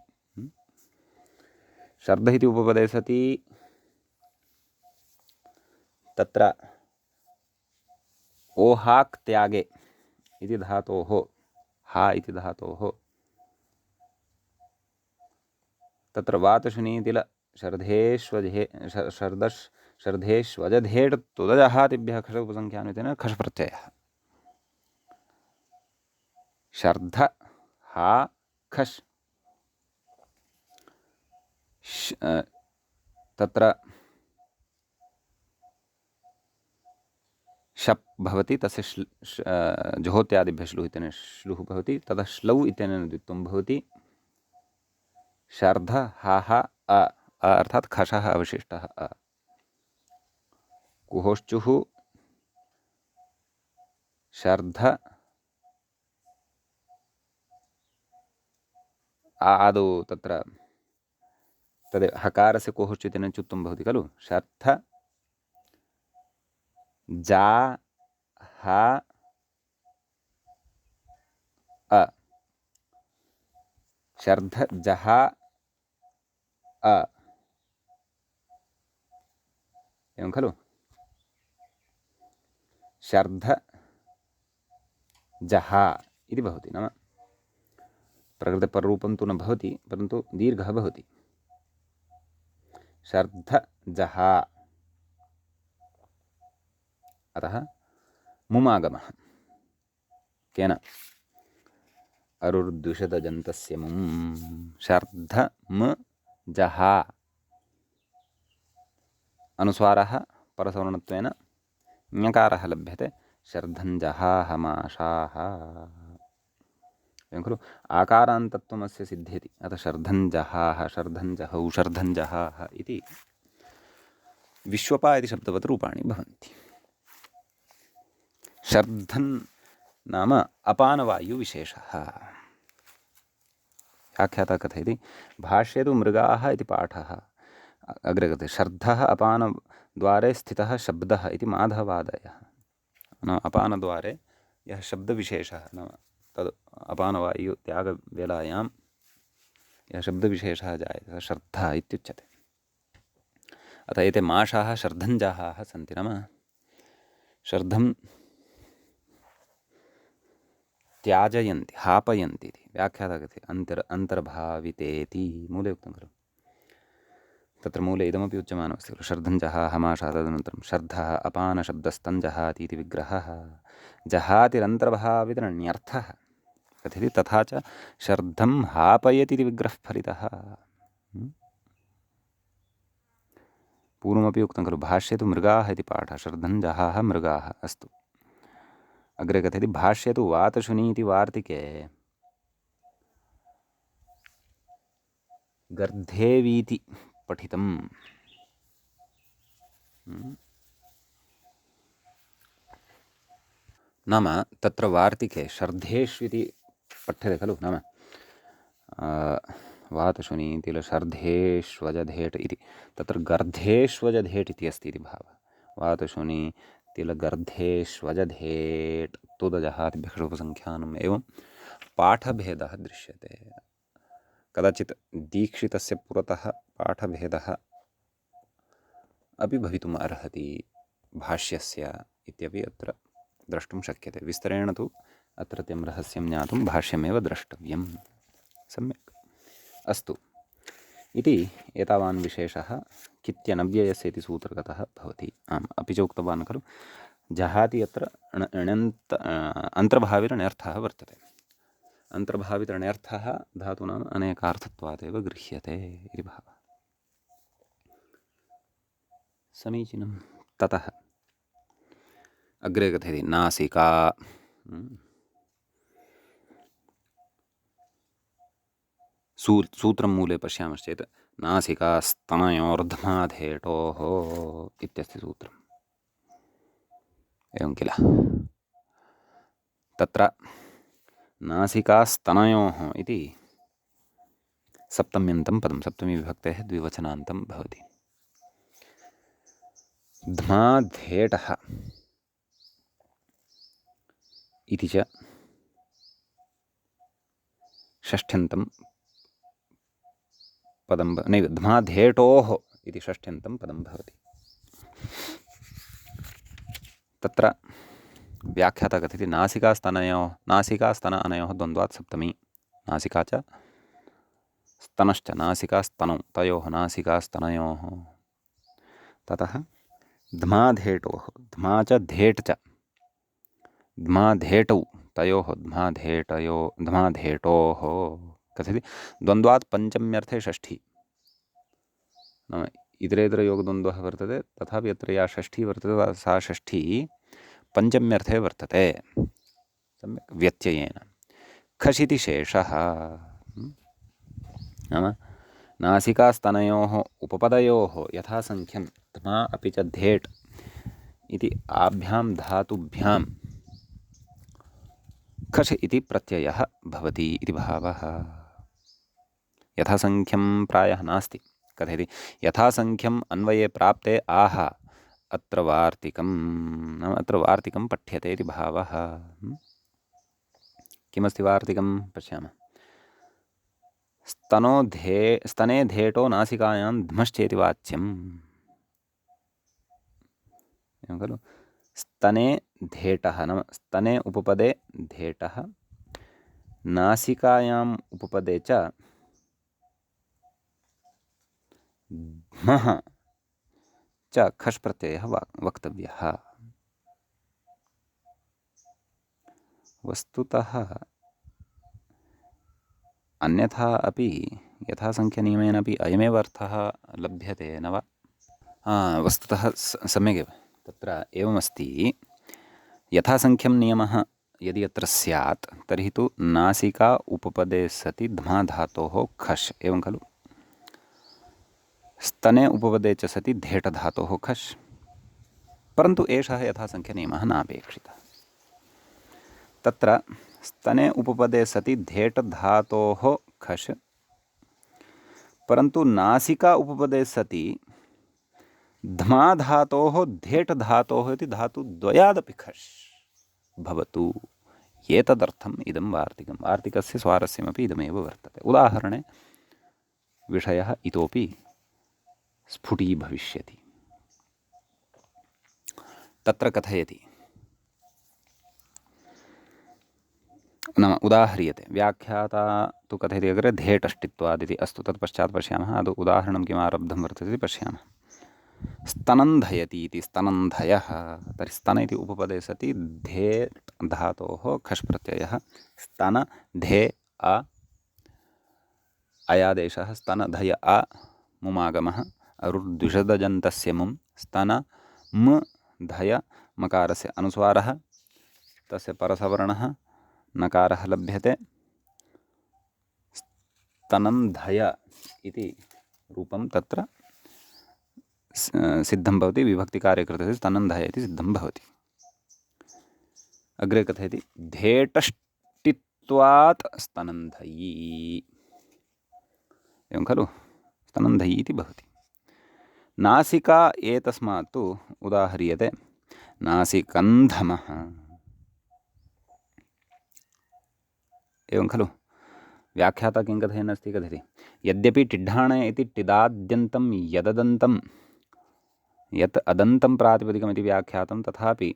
शर्ध इति उपपदे सति तत्र ओहाक् त्यागे इति धातोः, हा इति धातोः तत्र वातशुनीतिल शर्धेष्वजधेट् तुदजहातिभ्यः खश उपसंख्यान्वितेन खश प्रत्ययः। शर्ध हा खश् तत्र शप् भवति, तस्य जुहोत्यादिभ्यः श्लुः इत्यनेन श्लुः भवति, ततः श्लौ इत्यनेन द्वित्वं भवति। शर्ध हा अ अर्थात् खशः अवशिष्टः अ। कुहोश्चुः शर्ध आदौ तत्र तद् हकारस्य कुहोश्चु इत्यनेन चुत्वं भवति खलु। शर्ध जा हा अ, शर्ध जहा अ, एवं खलु। शर्ध जहा इति भवति, नाम प्रकृतिपररूपं तु न भवति, परन्तु दीर्घः भवति। शर्ध जहा, अतः मुमागमः केन अरुर्द्विषदजन्तस्य मुम्। शर्ध म जहा अनुस्वारः परसवर्णत्वेन ञकारः लभ्यते। शर्धञ्जहाः माशाः एवं खलु। आकारान्तत्वमस्य सिद्ध्यति, अतः शर्धञ्जहाः शर्धञ्जहौ शर्धञ्जहाः इति विश्वपा इति शब्दवत् रूपाणि भवन्ति। शर्धन् नाम अपानवायुविशेषः। व्याख्याता कथयति भाष्ये तु मृगाः इति पाठः अग्रे गते शर्धः अपानद्वारे स्थितः शब्दः इति माधवादयः। नाम अपानद्वारे यः शब्दविशेषः, नाम तद् अपानवायुत्यागवेलायां यः शब्दविशेषः जायते सः शर्धः इत्युच्यते। अतः एते माशाः शर्धञ्जाहाः सन्ति, नाम शर्धं त्याजयन्ति हापयन्ति इति व्याख्याता कथयति। अन्तर्भावितेति मूले उक्तं खलु। तत्र मूले इदमपि उच्यमानमस्ति खलु, शर्धञ्जहाः माशाः। तदनन्तरं शर्धः अपानशब्दस्तञ्जहाति इति विग्रहः। जहातिरन्तर्भावितरण्यर्थः कथयति। तथा च शर्धं हापयति इति विग्रहफलितः। पूर्वमपि उक्तं खलु भाष्ये तु मृगाः इति पाठः, शर्धञ्जहाः मृगाः। अस्तु, अग्रे कथयति भाष्ये तु वातशुनी इति वार्तिके गर्धेवीति पठितम्। नाम तत्र वार्तिके शर्धेष्विति पठ्यते खलु। नाम वातशुनी तिलशर्धेष्वजधेट् इति, तत्र गर्धेष्वजधेट् इति अस्ति इति भावः। वातशुनी तिलगर्धेष्वजधेट् तुदजहातिभ्यः उपसङ्ख्यानम्। एवं पाठभेदः दृश्यते। कदाचित् दीक्षितस्य पुरतः पाठभेदः अपि भवितुम् अर्हति भाष्यस्य इत्यपि अत्र द्रष्टुं शक्यते। विस्तरेण तु अत्रत्यं रहस्यं ज्ञातुं भाष्यमेव द्रष्टव्यं। सम्यक्, अस्तु इति एतावान् विशेषः कित्यनव्ययस्य इति सूत्रगतः भवति। आम्, अपि च उक्तवान् खलु जहाति अत्र अन्तर्भाविरण्यर्थः वर्तते। अन्तर्भावितरण्यर्थः धातूनाम् अनेकार्थत्वादेव गृह्यते इति भावः। समीचीनं। ततः अग्रे कथयति नासिका। सूत्रं मूले पश्यामश्चेत् नासिकास्तनयोर्ध्माधेटोः इत्यस्ति सूत्रम्। एवं किल। तत्र नासिकास्तनयोः इति सप्तम्यन्तं पदं, सप्तमीविभक्तेः द्विवचनान्तं भवति। ध्माधेटः इति च षष्ठ्यन्तं पदं नैव, ध्माधेटोः इति षष्ठ्यन्तं पदं भवति। तत्र व्याख्याता कथयति नासिकास्तन अनयोः द्वन्द्वात् सप्तमी। नासिका च स्तनश्च, नासिकास्तनौ तयोः नासिकास्तनयोः। ततः ध्माधेटोः, ध्मा च धेट् च, ध्माधेटौ तयोः ध्माधेटोः कथयति द्वन्द्वात् पञ्चम्यर्थे षष्ठी नाम इतरेतरयोगद्वन्द्वः वर्तते तथापि अत्र या षष्ठी वर्तते सा षष्ठी पञ्चम्यर्थे वर्तते सम्यक् व्यत्ययेन खश् इति शेषः नाम नासिकास्तनयोः उपपदयोः यथासङ्ख्यं ध्मा अपि च धेट् इति आभ्यां धातुभ्यां खश् इति प्रत्ययः भवति इति भावः यथासङ्ख्यं प्रायः नास्ति कथयति यथासङ्ख्यम् अन्वये प्राप्ते आह अत्र वार्तिकं नाम अत्र वार्तिकं पठ्यते इति भावः किमस्ति वार्तिकं पश्यामः स्तने धेटो नासिकायां ध्मश्चेति वाच्यम् एवं खलु स्तने धेटः नाम स्तने उपपदे धेटः नासिकायाम् उपपदे च ध्मः च खश् प्रत्ययः वक्तव्यः वस्तुतः अन्यथा अपि यथासङ्ख्यनियमेन अपि अयमेव अर्थः लभ्यते न वा वस्तुतः सम्यगेव तत्र एवमस्ति यथासङ्ख्यं नियमः यदि अत्र स्यात् तर्हि तु नासिका उपपदे सति ध्मा धातोः खश् एवं खलु स्तने उपपदे च सति धेट धातोः खश् परन्तु एषः यथासङ्ख्यनियमः नापेक्षितः तत्र स्तने उपपदे सति धेट धातोः खश् परन्तु नासिका उपपदे सति ध्मा धातोः धेट धातोः इति धातुद्वयादपि खश् भवतु एतदर्थम् इदं वार्तिकं वार्तिकस्य स्वारस्यमपि इदमेव वर्तते उदाहरणे विषयः इतोपि स्फुटीभविष्यति तत्र कथयति नाम उदाह्रियते व्याख्याता तु कथयति अग्रे धेटष्टित्वादिति अस्तु तत्पश्चात् पश्यामः अदु उदाहरणं किम् आरब्धं वर्तते इति पश्यामः स्तनन्धयति इति स्तनन्धयः तर्हि स्तन इति उपपदे सति धेट् धातोः खश् प्रत्ययः स्तन धे अ अयादेशः स्तनधय अ मुमागमः अरुर्द्विषदजन्तस्य मुं स्तन म धय मकारस्य अनुस्वारः तस्य परसवर्णः नकारः लभ्यते स्तनन्धय इति रूपं तत्र सिद्धं भवति विभक्तिकार्ये कृते स्तनन्धय इति सिद्धं भवति अग्रे कथयति धेटष्टित्वात् स्तनन्धयी एवं खलु स्तनन्धयी इति भवति नासिका एतस्मात् तु उदाह्रियते नासिकन्धमः एवं खलु व्याख्याता किं कथयन् अस्ति कथयति यद्यपि टिड्ढाणे इति टिदाद्यन्तं यददन्तं यत् अदन्तं प्रातिपदिकमिति व्याख्यातं तथापि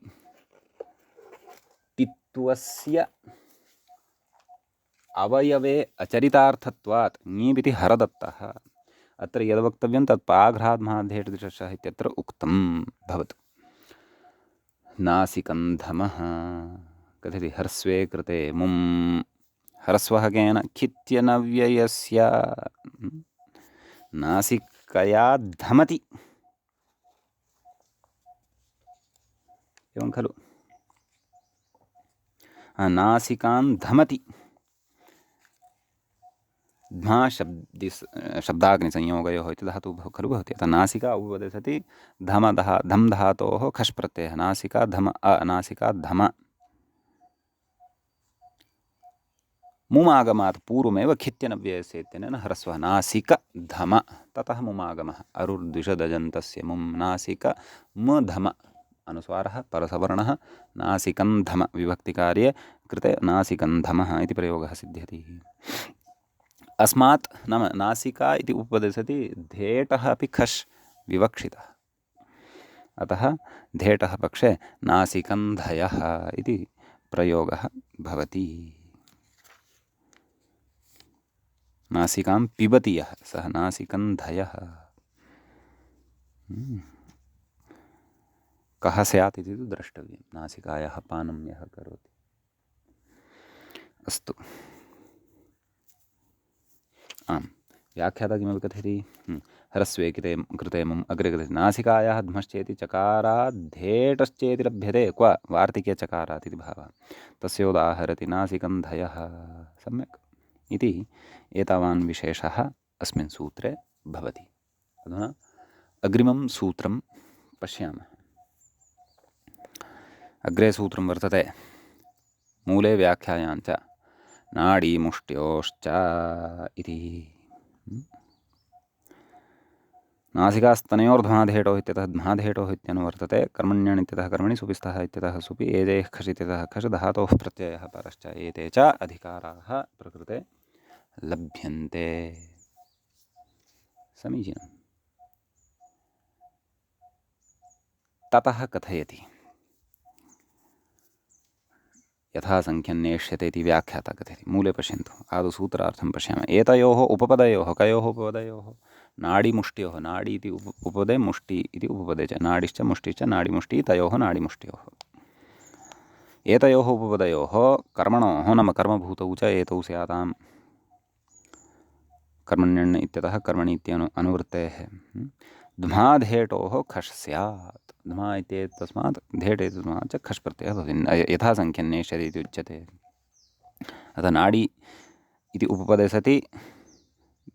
टित्वस्य अवयवे अचरितार्थत्वात् ङीपिति हरदत्तः अत्र यद् वक्तव्यं तत् पाघ्राद्माद्धेटदिशः इत्यत्र उक्तं भवतु नासिकन्धमः कथयति ह्रस्वे कृते मुं ह्रस्वः केन खित्यनव्ययस्य नासिकया धमति एवं खलु नासिकां धमति ध्मा शब्दाग्निसंयोगयोः इति धातुः खलु भवति अतः नासिका उपपदे सति धम धातोः खश् प्रत्ययः नासिका धम नासिका धम मुमागमात् पूर्वमेव खित्यनव्ययस्य इत्यनेन ह्रस्वः नासिक धम ततः मुमागमः अरुर्द्विषदजन्तस्य मुं नासिक म धम अनुस्वारः परसवर्णः नासिकन्धम विभक्तिकार्ये कृते नासिकन्धमः इति प्रयोगः सिद्ध्यति अस्मात् नाम नासिका इति उपपदे सति धेटः अपि खश् विवक्षितः अतः धेटः पक्षे नासिकन्धयः इति प्रयोगः भवति नासिकां पिबति यः सः नासिकन्धयः कः स्यात् इति तु द्रष्टव्यं नासिकायाः पानं यः करोति अस्तु। आम्, व्याख्याता किमपि कथयति? ह्रस्वे कृते मुम् अग्रे कथयति नासिकायाः ध्मश्चेति चकाराद्धेटश्चेति लभ्यते क्व वार्तिके चकारात् इति भावः तस्योदाहरति नासिकन्धयः। सम्यक् इति एतावान् विशेषः अस्मिन् सूत्रे भवति। अधुना अग्रिमं सूत्रं पश्यामः। अग्रे सूत्रं वर्तते मूले व्याख्यायाञ्च नाडीमुष्ट्योश्च इति। नासिकास्तनयोर्ध्माधेटो इत्यतः ध्माधेटो इत्यनुवर्तते कर्मण्यण् इत्यतः कर्मणि सुपिस्तः इत्यतः सुपि एजेः खश् इत्यतः खश् धातोः प्रत्ययः परश्च एते च अधिकाराः प्रकृते लभ्यन्ते। समीचीनम्। ततः कथयति यथा संख्यन्नेष्यते इति व्याख्याता कथयति। मूले पश्यन्तु, आदौ सूत्रार्थं पश्यामः। एतयोः उपपदयोः, कयोः उपपदयोः? नाडीमुष्ट्योः। नाडी इति उपपदे, मुष्टि इति उपपदे च, नाडिश्च मुष्टिश्च नाडीमुष्टिः, तयोः नाडीमुष्ट्योः। एतयोः उपपदयोः कर्मणोः नाम कर्मभूतौ च एतौ स्याताम्। कर्मण्यण् इत्यतः कर्मणि अनुवृत्तेः ध्माधेटोः खश् स्यात्। ध्मा इत्येतस्मात् धेट् इत्यस्मात् च खश् प्रत्ययः भवति। यथा संख्यन्नेष्यते इति उच्यते। अतः नाडी इति उपपदे सति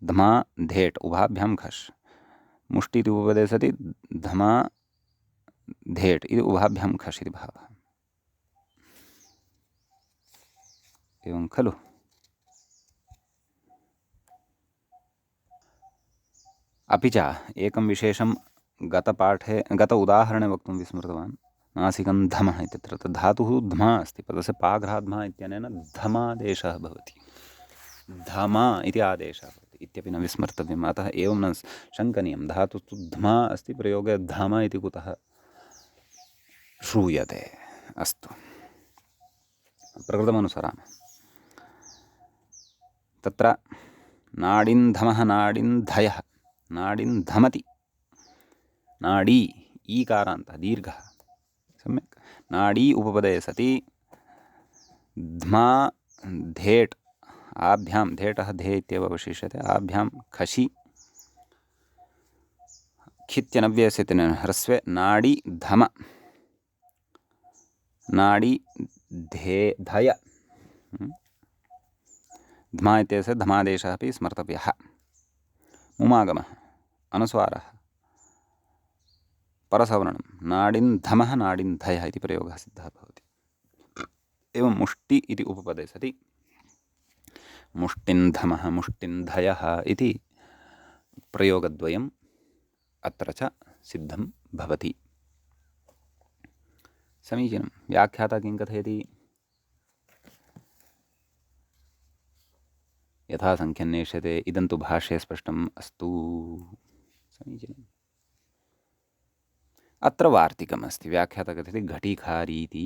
ध्मा धेट् उभाभ्यां खश्, मुष्टि इति उपपदे सति ध्मा धेट् इति उभाभ्यां खश् इति भावः। एवं खलु? अपि च एकं विशेषं गत उदाहरणे वक्तुं विस्मृतवान्। नासिकं धमः इत्यत्र धातुः ध्मा अस्ति, पदस्य पाघ्राध्मा इत्यनेन धमादेशः भवति। धमा इति आदेशः भवति इत्यपि न विस्मर्तव्यम्। अतः एवं न शङ्कनीयं। धातुस्तु ध्मा अस्ति, प्रयोगे धम इति कुतः श्रूयते। अस्तु, प्रकृतमनुसरामः। तत्र नाडिन्धमः नाडिन्धयः, नाडिन्धमति, नाडी ईकारान्तः दीर्घः। सम्यक्। नाडी उपपदे सति ध्मा धेट् आभ्यां, धेटः धे इत्येव अवशिष्यते, आभ्यां खशि खित्यनव्यस्यतेन ह्रस्वे नाडी धम, नाडी धय, ध्मा इत्यस्य धमादेशः अपि स्मर्तव्यः। मुमागमः अनुस्वारः परसवर्णं नाडिन्धमः नाडिन्धयः इति प्रयोगः सिद्धः भवति। एवं मुष्टि इति उपपदे सति मुष्टिन्धमः मुष्टिन्धयः इति प्रयोगद्वयम् अत्र च सिद्धं भवति। समीचीनं। व्याख्याता किं कथयति? यथा संख्यन्नेष्यते। इदं तु भाष्ये स्पष्टम् अस्तु। समीचीनम्। अत्र वार्तिकमस्ति। व्याख्याता कथयति घटीखारीति।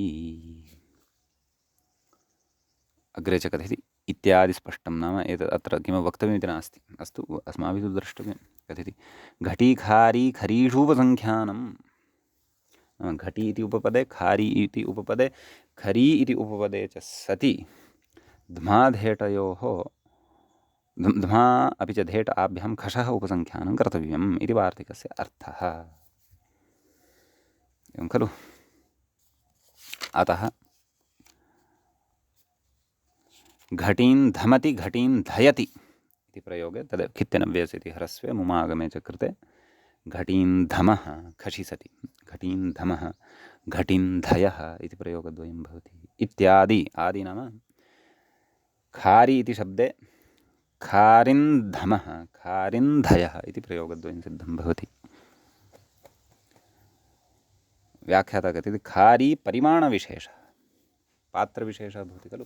अग्रे च कथयति इत्यादि स्पष्टं। नाम एतत् अत्र किमपि वक्तव्यमिति नास्ति। अस्तु, अस्माभिः तु द्रष्टव्यं। कथयति घटीखारी खरीषूपसङ्ख्यानं। नाम घटी इति उपपदे, खारी इति उपपदे, खरी इति उपपदे च सति ध्माधेटयोः ध्मा अपि च धेट् आभ्यां खशः उपसङ्ख्यानं कर्तव्यम् इति वार्तिकस्य अर्थः। एवं खलु? अतः घटीं धमति घटीं धयति इति प्रयोगे तद् खित्यनव्यस् इति ह्रस्वे मुमागमे च कृते घटीं धमः खशि सति घटीं धमः घटीं धयः इति प्रयोगद्वयं भवति। इत्यादि। आदि नाम खारी इति शब्दे खारिन्धमः खारिन्धयः इति प्रयोगद्वयं सिद्धं भवति। व्याख्याता कथयति खारी परिमाणविशेषः, पात्रविशेषः भवति खलु,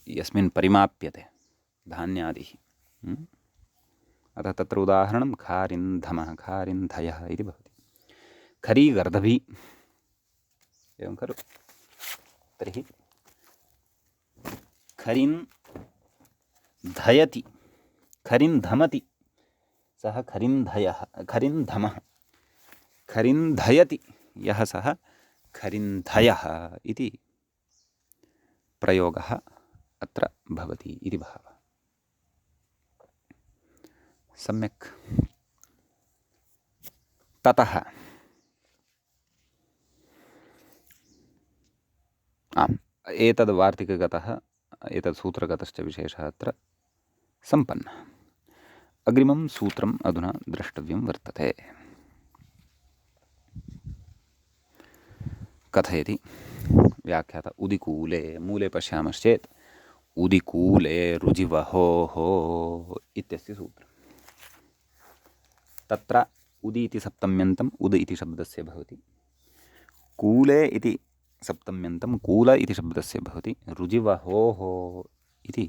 यस्मिन् परिमाप्यते धान्यादिः। अतः तत्र उदाहरणं खारिन्धमः खारिन्धयः इति भवति। खरी गर्दभी। एवं खलु? तर्हि खरीं धयति, खरीं धमति, सः खरीं धयः, खरीं धमः, खरीं धयति यः सः खरीं धयः इति प्रयोगः अत्र भवति इति भावः। सम्यक्। ततः एतद् वार्तिकगतः एतद् सूत्रगतश्च विशेषः अत्र सम्पन्नः। अग्रिमं सूत्रम् अधुना द्रष्टव्यं वर्तते। कथयति व्याख्याता उदिकूले, मूले पश्यामश्चेत् उदिकूले रुजिवहोः इत्यस्य सूत्रम्। तत्र उदि इति सप्तम्यन्तम् उद् इति शब्दस्य भवति, कूले इति सप्तम्यन्तं कूल इति शब्दस्य भवति, रुजिवहोः इति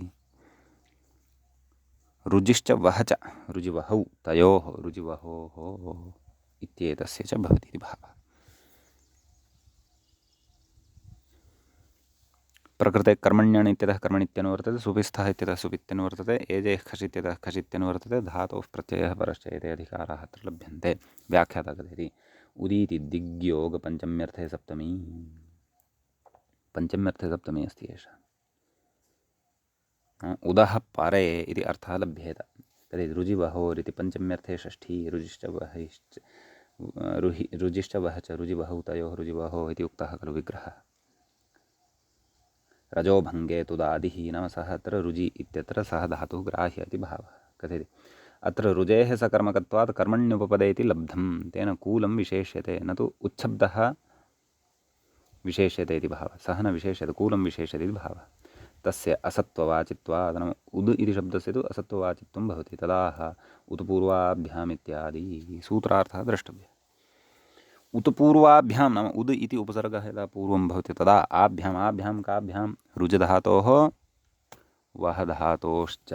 रुजिश्च वह च रुजिवहौ तयोः रुजिवहोः इत्येतस्य च भवति इति भावः। प्रकृते कर्मण्यण् इत्यतः कर्मणित्यनुवर्तते, सुपिस्थः इत्यतः सुपित्यनुवर्तते, एजेः खश् इत्यतः खश् इत्यनुवर्तते, धातोः प्रत्ययः परश्च एते अधिकाराः अत्र लभ्यन्ते। व्याख्याता कथयति उदीति दिग्योग-पञ्चम्यर्थे सप्तमी, पञ्चम्यर्थे सप्तमी अस्ति एषा। उदः परे इति अर्थः लभ्येत। तर्हि रुजिवहोरिति पञ्चम्यर्थे षष्ठी, रुजिश्च वहिश्च रुजिश्च वह च रुजिवहौ तयोः रुजिवहोः इति उक्तः खलु विग्रहः। रजोभङ्गे तुदादिः नाम सः अत्र रुजि इत्यत्र सः धातुः ग्राह्य इति भावः। कथयति अत्र रुजेः सकर्मकत्वात् कर्मण्युपपदे इति लब्धं, तेन कूलं विशेष्यते, न तु उच्छब्दः विशेष्यते इति भावः। सः न विशेष्यते, कूलं विशेष्यते इति भावः। तस्य असत्त्ववाचित्वात् नाम उद् इति शब्दस्य तु असत्त्ववाचित्वं भवति, तदाह उत्पूर्वाभ्याम् इत्यादि सूत्रार्थः द्रष्टव्यः। उत्पूर्वाभ्यां नाम उद् इति उपसर्गः यदा पूर्वं भवति तदा आभ्याम्, आभ्यां काभ्यां रुजधातोः वह धातोश्च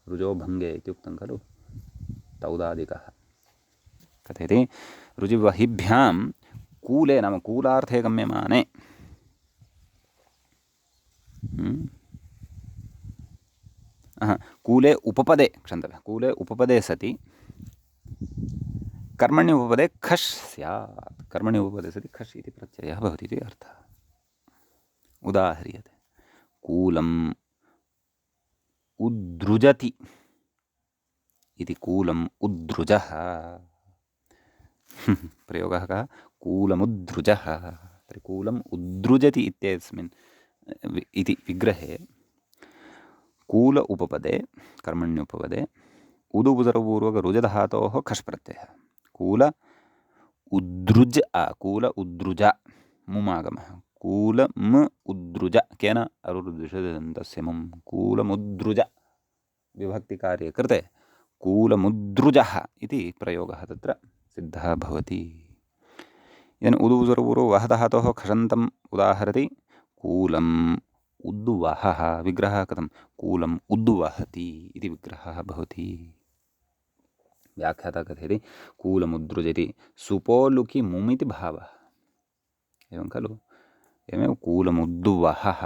रुजो भङ्गे इति उक्तं खलु तौदादिकः। कथयति रुजिवहिभ्यां कूले नाम कूलार्थे गम्यमाने कूले उपपदे क्षन्तव्यः, कूले उपपदे सति कर्मणि उपपदे खश् स्यात्, कर्मणि उपपदे सति खश् इति प्रत्ययः भवति इति अर्थः। उदाह्रियते कूलम् उद्रुजति इति, कूलम् उद्रुजः प्रयोगः कः, कूलमुद्रुजः। तर्हि कूलम् उद्रुजति इत्यस्मिन् इति विग्रहे कूल उपपदे कर्मण्युपपदे उदुपसर्गपूर्वकरुजधातोः खश् प्रत्ययः, कूल उद्रुज कूल उद्रुज मुमागमः, कूलम् उद्रुज केन अरुरुदृशदन्तस्य मुं, कूलमुद्रुज विभक्तिकार्ये कृते कूलमुद्रुजः इति प्रयोगः तत्र सिद्धः भवति। इदानीम् उदुपसर्गपूर्वो वह धातोः खषन्तम् उदाहरति, कूलम् उद्वहः, विग्रहः कथं, कूलम् उद्वहति इति विग्रहः भवति। व्याख्याता कथयति कूलमुद्रुजति सुपोलुकि मुमिति भावः, एवं खलु, एवमेव कूलमुद्वहः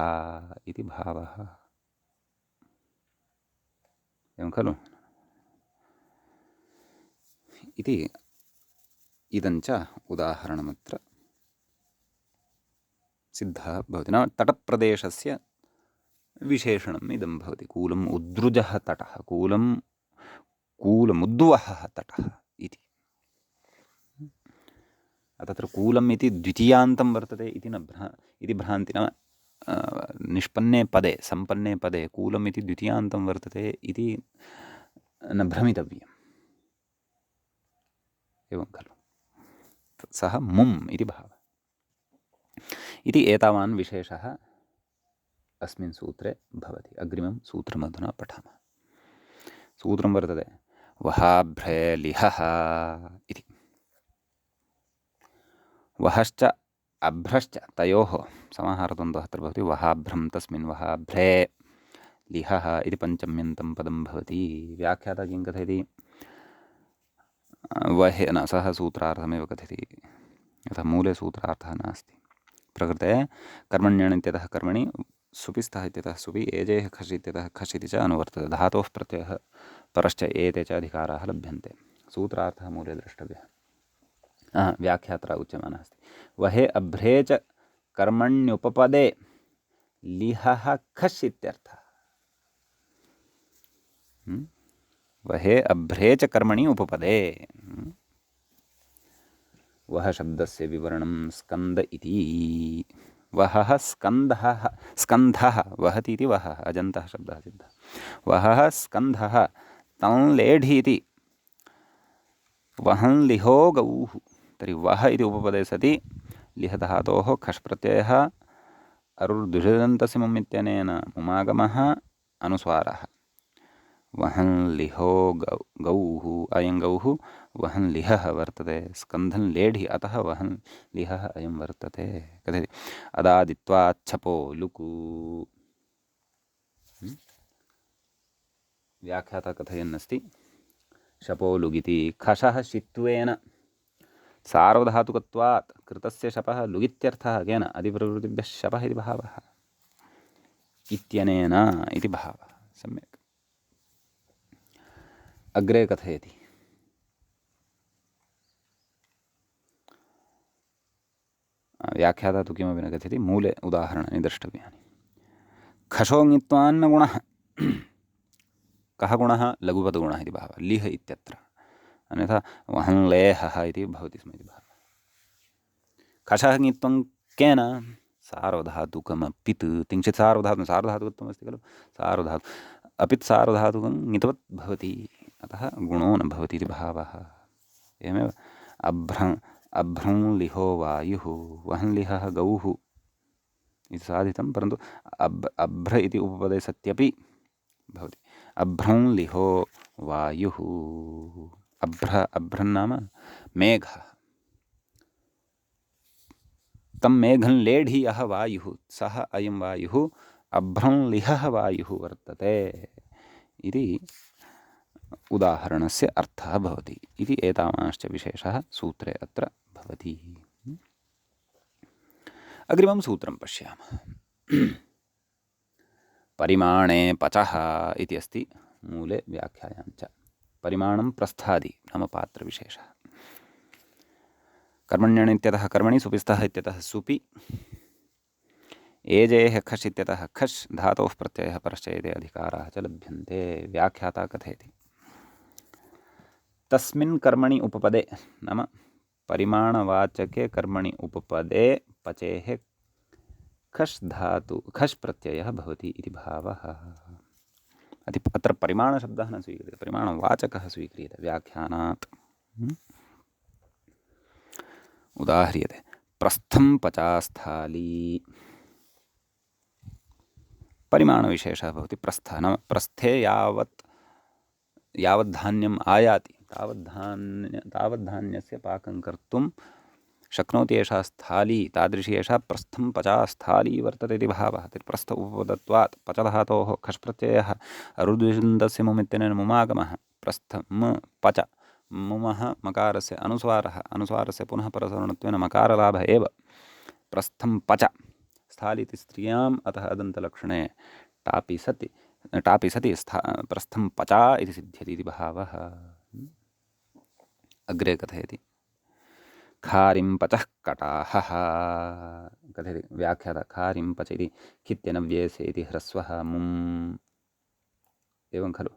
इति भावः, एवं खलु इति इदञ्च उदाहरणमत्र सिद्धः भवति। नाम तटप्रदेशस्य विशेषणम् इदं भवति, कूलम् उद्रुजः तटः, कूलमुद्वहः तटः इति। तत्र कूलम् इति द्वितीयान्तं वर्तते इति न इति भ्रान्ति, नाम निष्पन्ने पदे सम्पन्ने पदे कूलम् इति द्वितीयान्तं वर्तते इति न भ्रमितव्यम्, एवं खलु, सः मुम् इति भावः। इति एतावान् विशेषः अस्मिन् सूत्रे भवति। अग्रिमं सूत्रमधुना पठामः। सूत्रं वर्तते वहाभ्रे लिहः इति। वहश्च अभ्रश्च तयोः समाहारद्वन्द्वः अत्र भवति, वहाभ्रं तस्मिन् वहाभ्रे लिहः इति पञ्चम्यन्तं पदं भवति। व्याख्याता किं कथयति, वहे न सः सूत्रार्थमेव कथयति, यथा मूले सूत्रार्थः नास्ति। प्रकृते कर्मण्यण् इत्यतः कर्मणि, सुपिस्थः इत्यतः सुपि, एजेः खश् इत्यतः खश् इति च अनुवर्तते, धातोः प्रत्ययः परश्च एते च अधिकाराः लभ्यन्ते। सूत्रार्थः मूले द्रष्टव्यः। व्याख्यात्रा उच्यमानः अस्ति वहे अभ्रे च कर्मण्युपपदे लिहः खश् इत्यर्थः। वहे अभ्रे च कर्मणि उपपदे। वह शब्दस्य विवरणं स्कन्द इति। वहः स्कन्धः, स्कन्धः वहति इति वहः, अजन्तः शब्दः सिद्धः। वहः स्कन्धः तं लेढि इति। वहन् लिहो गौः। तर्हि वह इति उपपदे सति लिह धातोः खश् प्रत्ययः अरुर्द्विषदन्तस्य मुम् इत्यनेन मुमागमः अनुस्वारः। वहन् लिहो गौः, अयं गौः वहन् लिहः वर्तते। स्कन्धन् लेढि, अतः वहन् लिहः अयं वर्तते। कथयति अदादित्वा छपो लुकु। व्याख्याता कथयन्नस्ति शपो लुगिति खशः शित्वेन सार्वधातुकत्वात् कृतस्य शपः लुगित्यर्थः केन अधिप्रवृत्तिभ्यः शपः इति भावः इत्यनेन इति भावः। सम्यक्। अग्रे कथयति व्याख्याता तु किमपि न कथयति, मूले उदाहरणानि द्रष्टव्यानि। खशोङ्गित्वान्न गुणः। कः गुणः? लघुपदगुणः इति भावः लिह इत्यत्र, अन्यथा वहन् लेहः इति भवति स्म इति भावः। खशः ङित्वं केन? सार्वधातुकमपित्। किञ्चित् सार्वधातुकत्वमस्ति खलु, सार्वधातु अपित् सार्वधातुकं ङितवत् भवति, अतः गुणो न भवति इति भावः। एवमेव अभ्रं लिहो वायुः, वहन् लिहः गौः इति साधितं, परन्तु अभ्र इति उपपदे सत्यपि भवति। अभ्रं लिहो वायुः। अभ्रं नाम मेघः। तं मेघं लेढि यः वायुः, सः अयं वायुः अभ्रं लिहः वायुः वर्तते इति उदाहरणस्य अर्थः भवति इति एतावांश्च विशेषः सूत्रे अत्र भवति। अग्रिमं सूत्रं पश्यामः। परिमाणे पचः इति अस्ति मूले व्याख्यायां च। परिमाणं प्रस्थादि नाम पात्रविशेषः। कर्मण्यण् इत्यतः कर्मणि, सुपिस्तः इत्यतः सुपि, एजेः खश् इत्यतः खश् धातोः प्रत्ययः परश्चैते अधिकाराः च लभ्यन्ते। व्याख्याता कथयति तस्मिन् कर्मणि उपपदे नाम परिमाणवाचके कर्मणि उपपदे पचेः खश् धातु खश् प्रत्ययः भवति इति भावः। अत्र परिमाणशब्दः न स्वीक्रियते, परिमाणवाचकः स्वीक्रियते व्याख्यानात्। उदाह्रियते प्रस्थं पचास्थाली। परिमाणविशेषः भवति प्रस्थ नाम प्रस्थे यावद्धान्यम् आयाति तावद्धान्यस्य पाकं कर्तुं शक्नोति एषा स्थाली, तादृशी एषा प्रस्थं पचास्थाली वर्तते इति भावः। तर्हि प्रस्थ उपपदत्वात् पचधातोः खश् प्रत्ययः अरुद्विषदन्तस्य मुम् इत्यनेन मुमागमः। प्रस्थं पच, मुमः मकारस्य अनुस्वारः, अनुस्वारस्य पुनः परसवर्णत्वेन मकारलाभः एव। प्रस्थं पच स्थाली इति स्त्रियाम्, अतः अदन्तलक्षणे टापि सति प्रस्थं पचा इति सिद्ध्यति इति भावः। अग्रे कथयति खारिं पचः कटाहः। कथयति व्याख्याता खारिं पच इति खित्यनव्येसे इति ह्रस्वः मुम्। एवं खलु,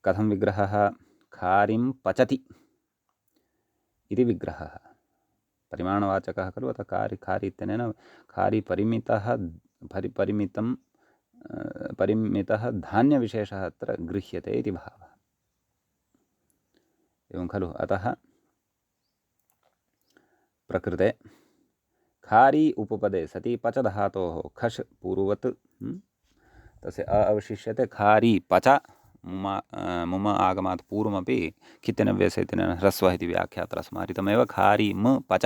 कथं विग्रहः? खारिं पचति इति विग्रहः परिमाणवाचकः खलु, अतः खारि इत्यनेन खारि परिमितः धान्यविशेषः अत्र गृह्यते इति भावः। एवं खलु, अतः प्रकृते खारी उपपदे सति पच धातोः खश् पूर्ववत् तस्य अवशिष्यते खारी पच मुम आगमात् पूर्वमपि खित्यनव्यस्य इत्यनेन ह्रस्वः इति व्याख्यात्र स्मारितमेव। खारी म पच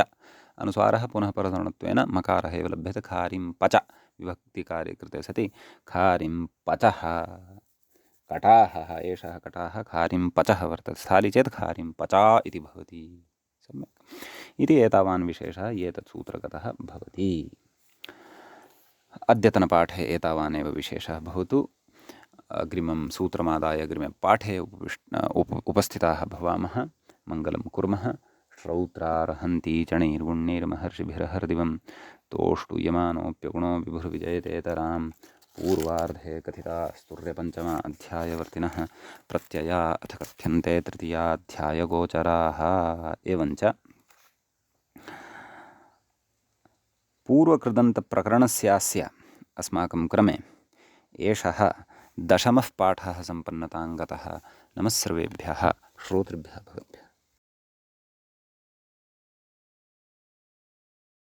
अनुस्वारः पुनः परसवर्णत्वेन मकारः एव लभ्यते। खारिं पच विभक्तिकार्ये कृते सति खारिं पचः कटाहः, एषः कटाः खारिं पचः वर्तते। स्थाली चेत् खारिं पचा इति भवति। सम्यक् इति एतावान् विशेषः एतत् सूत्रगतः भवति। अद्यतनपाठे एतावानेव विशेषः भवतु। अग्रिमं सूत्रमादाय अग्रिमे पाठे उपस्थिताः भवामः। मङ्गलं कुर्मः। श्रौत्रार्हन्ति चणैर्गुण्यैर्महर्षिभिरहर्दिवं तोष्टूयमानोऽप्यगुणो विभुर्विजयतेतरां पूर्वार्धे कथिता स्तुर्यपञ्चमा अध्यायवर्तिनः प्रत्यया अथ कथ्यन्ते तृतीयाध्यायगोचराः। एवञ्च पूर्वकृदन्तप्रकरणस्यास्य अस्माकं क्रमे एषः दशमः पाठः सम्पन्नतां गतः। नमः सर्वेभ्यः श्रोतृभ्यः भवद्भ्यः।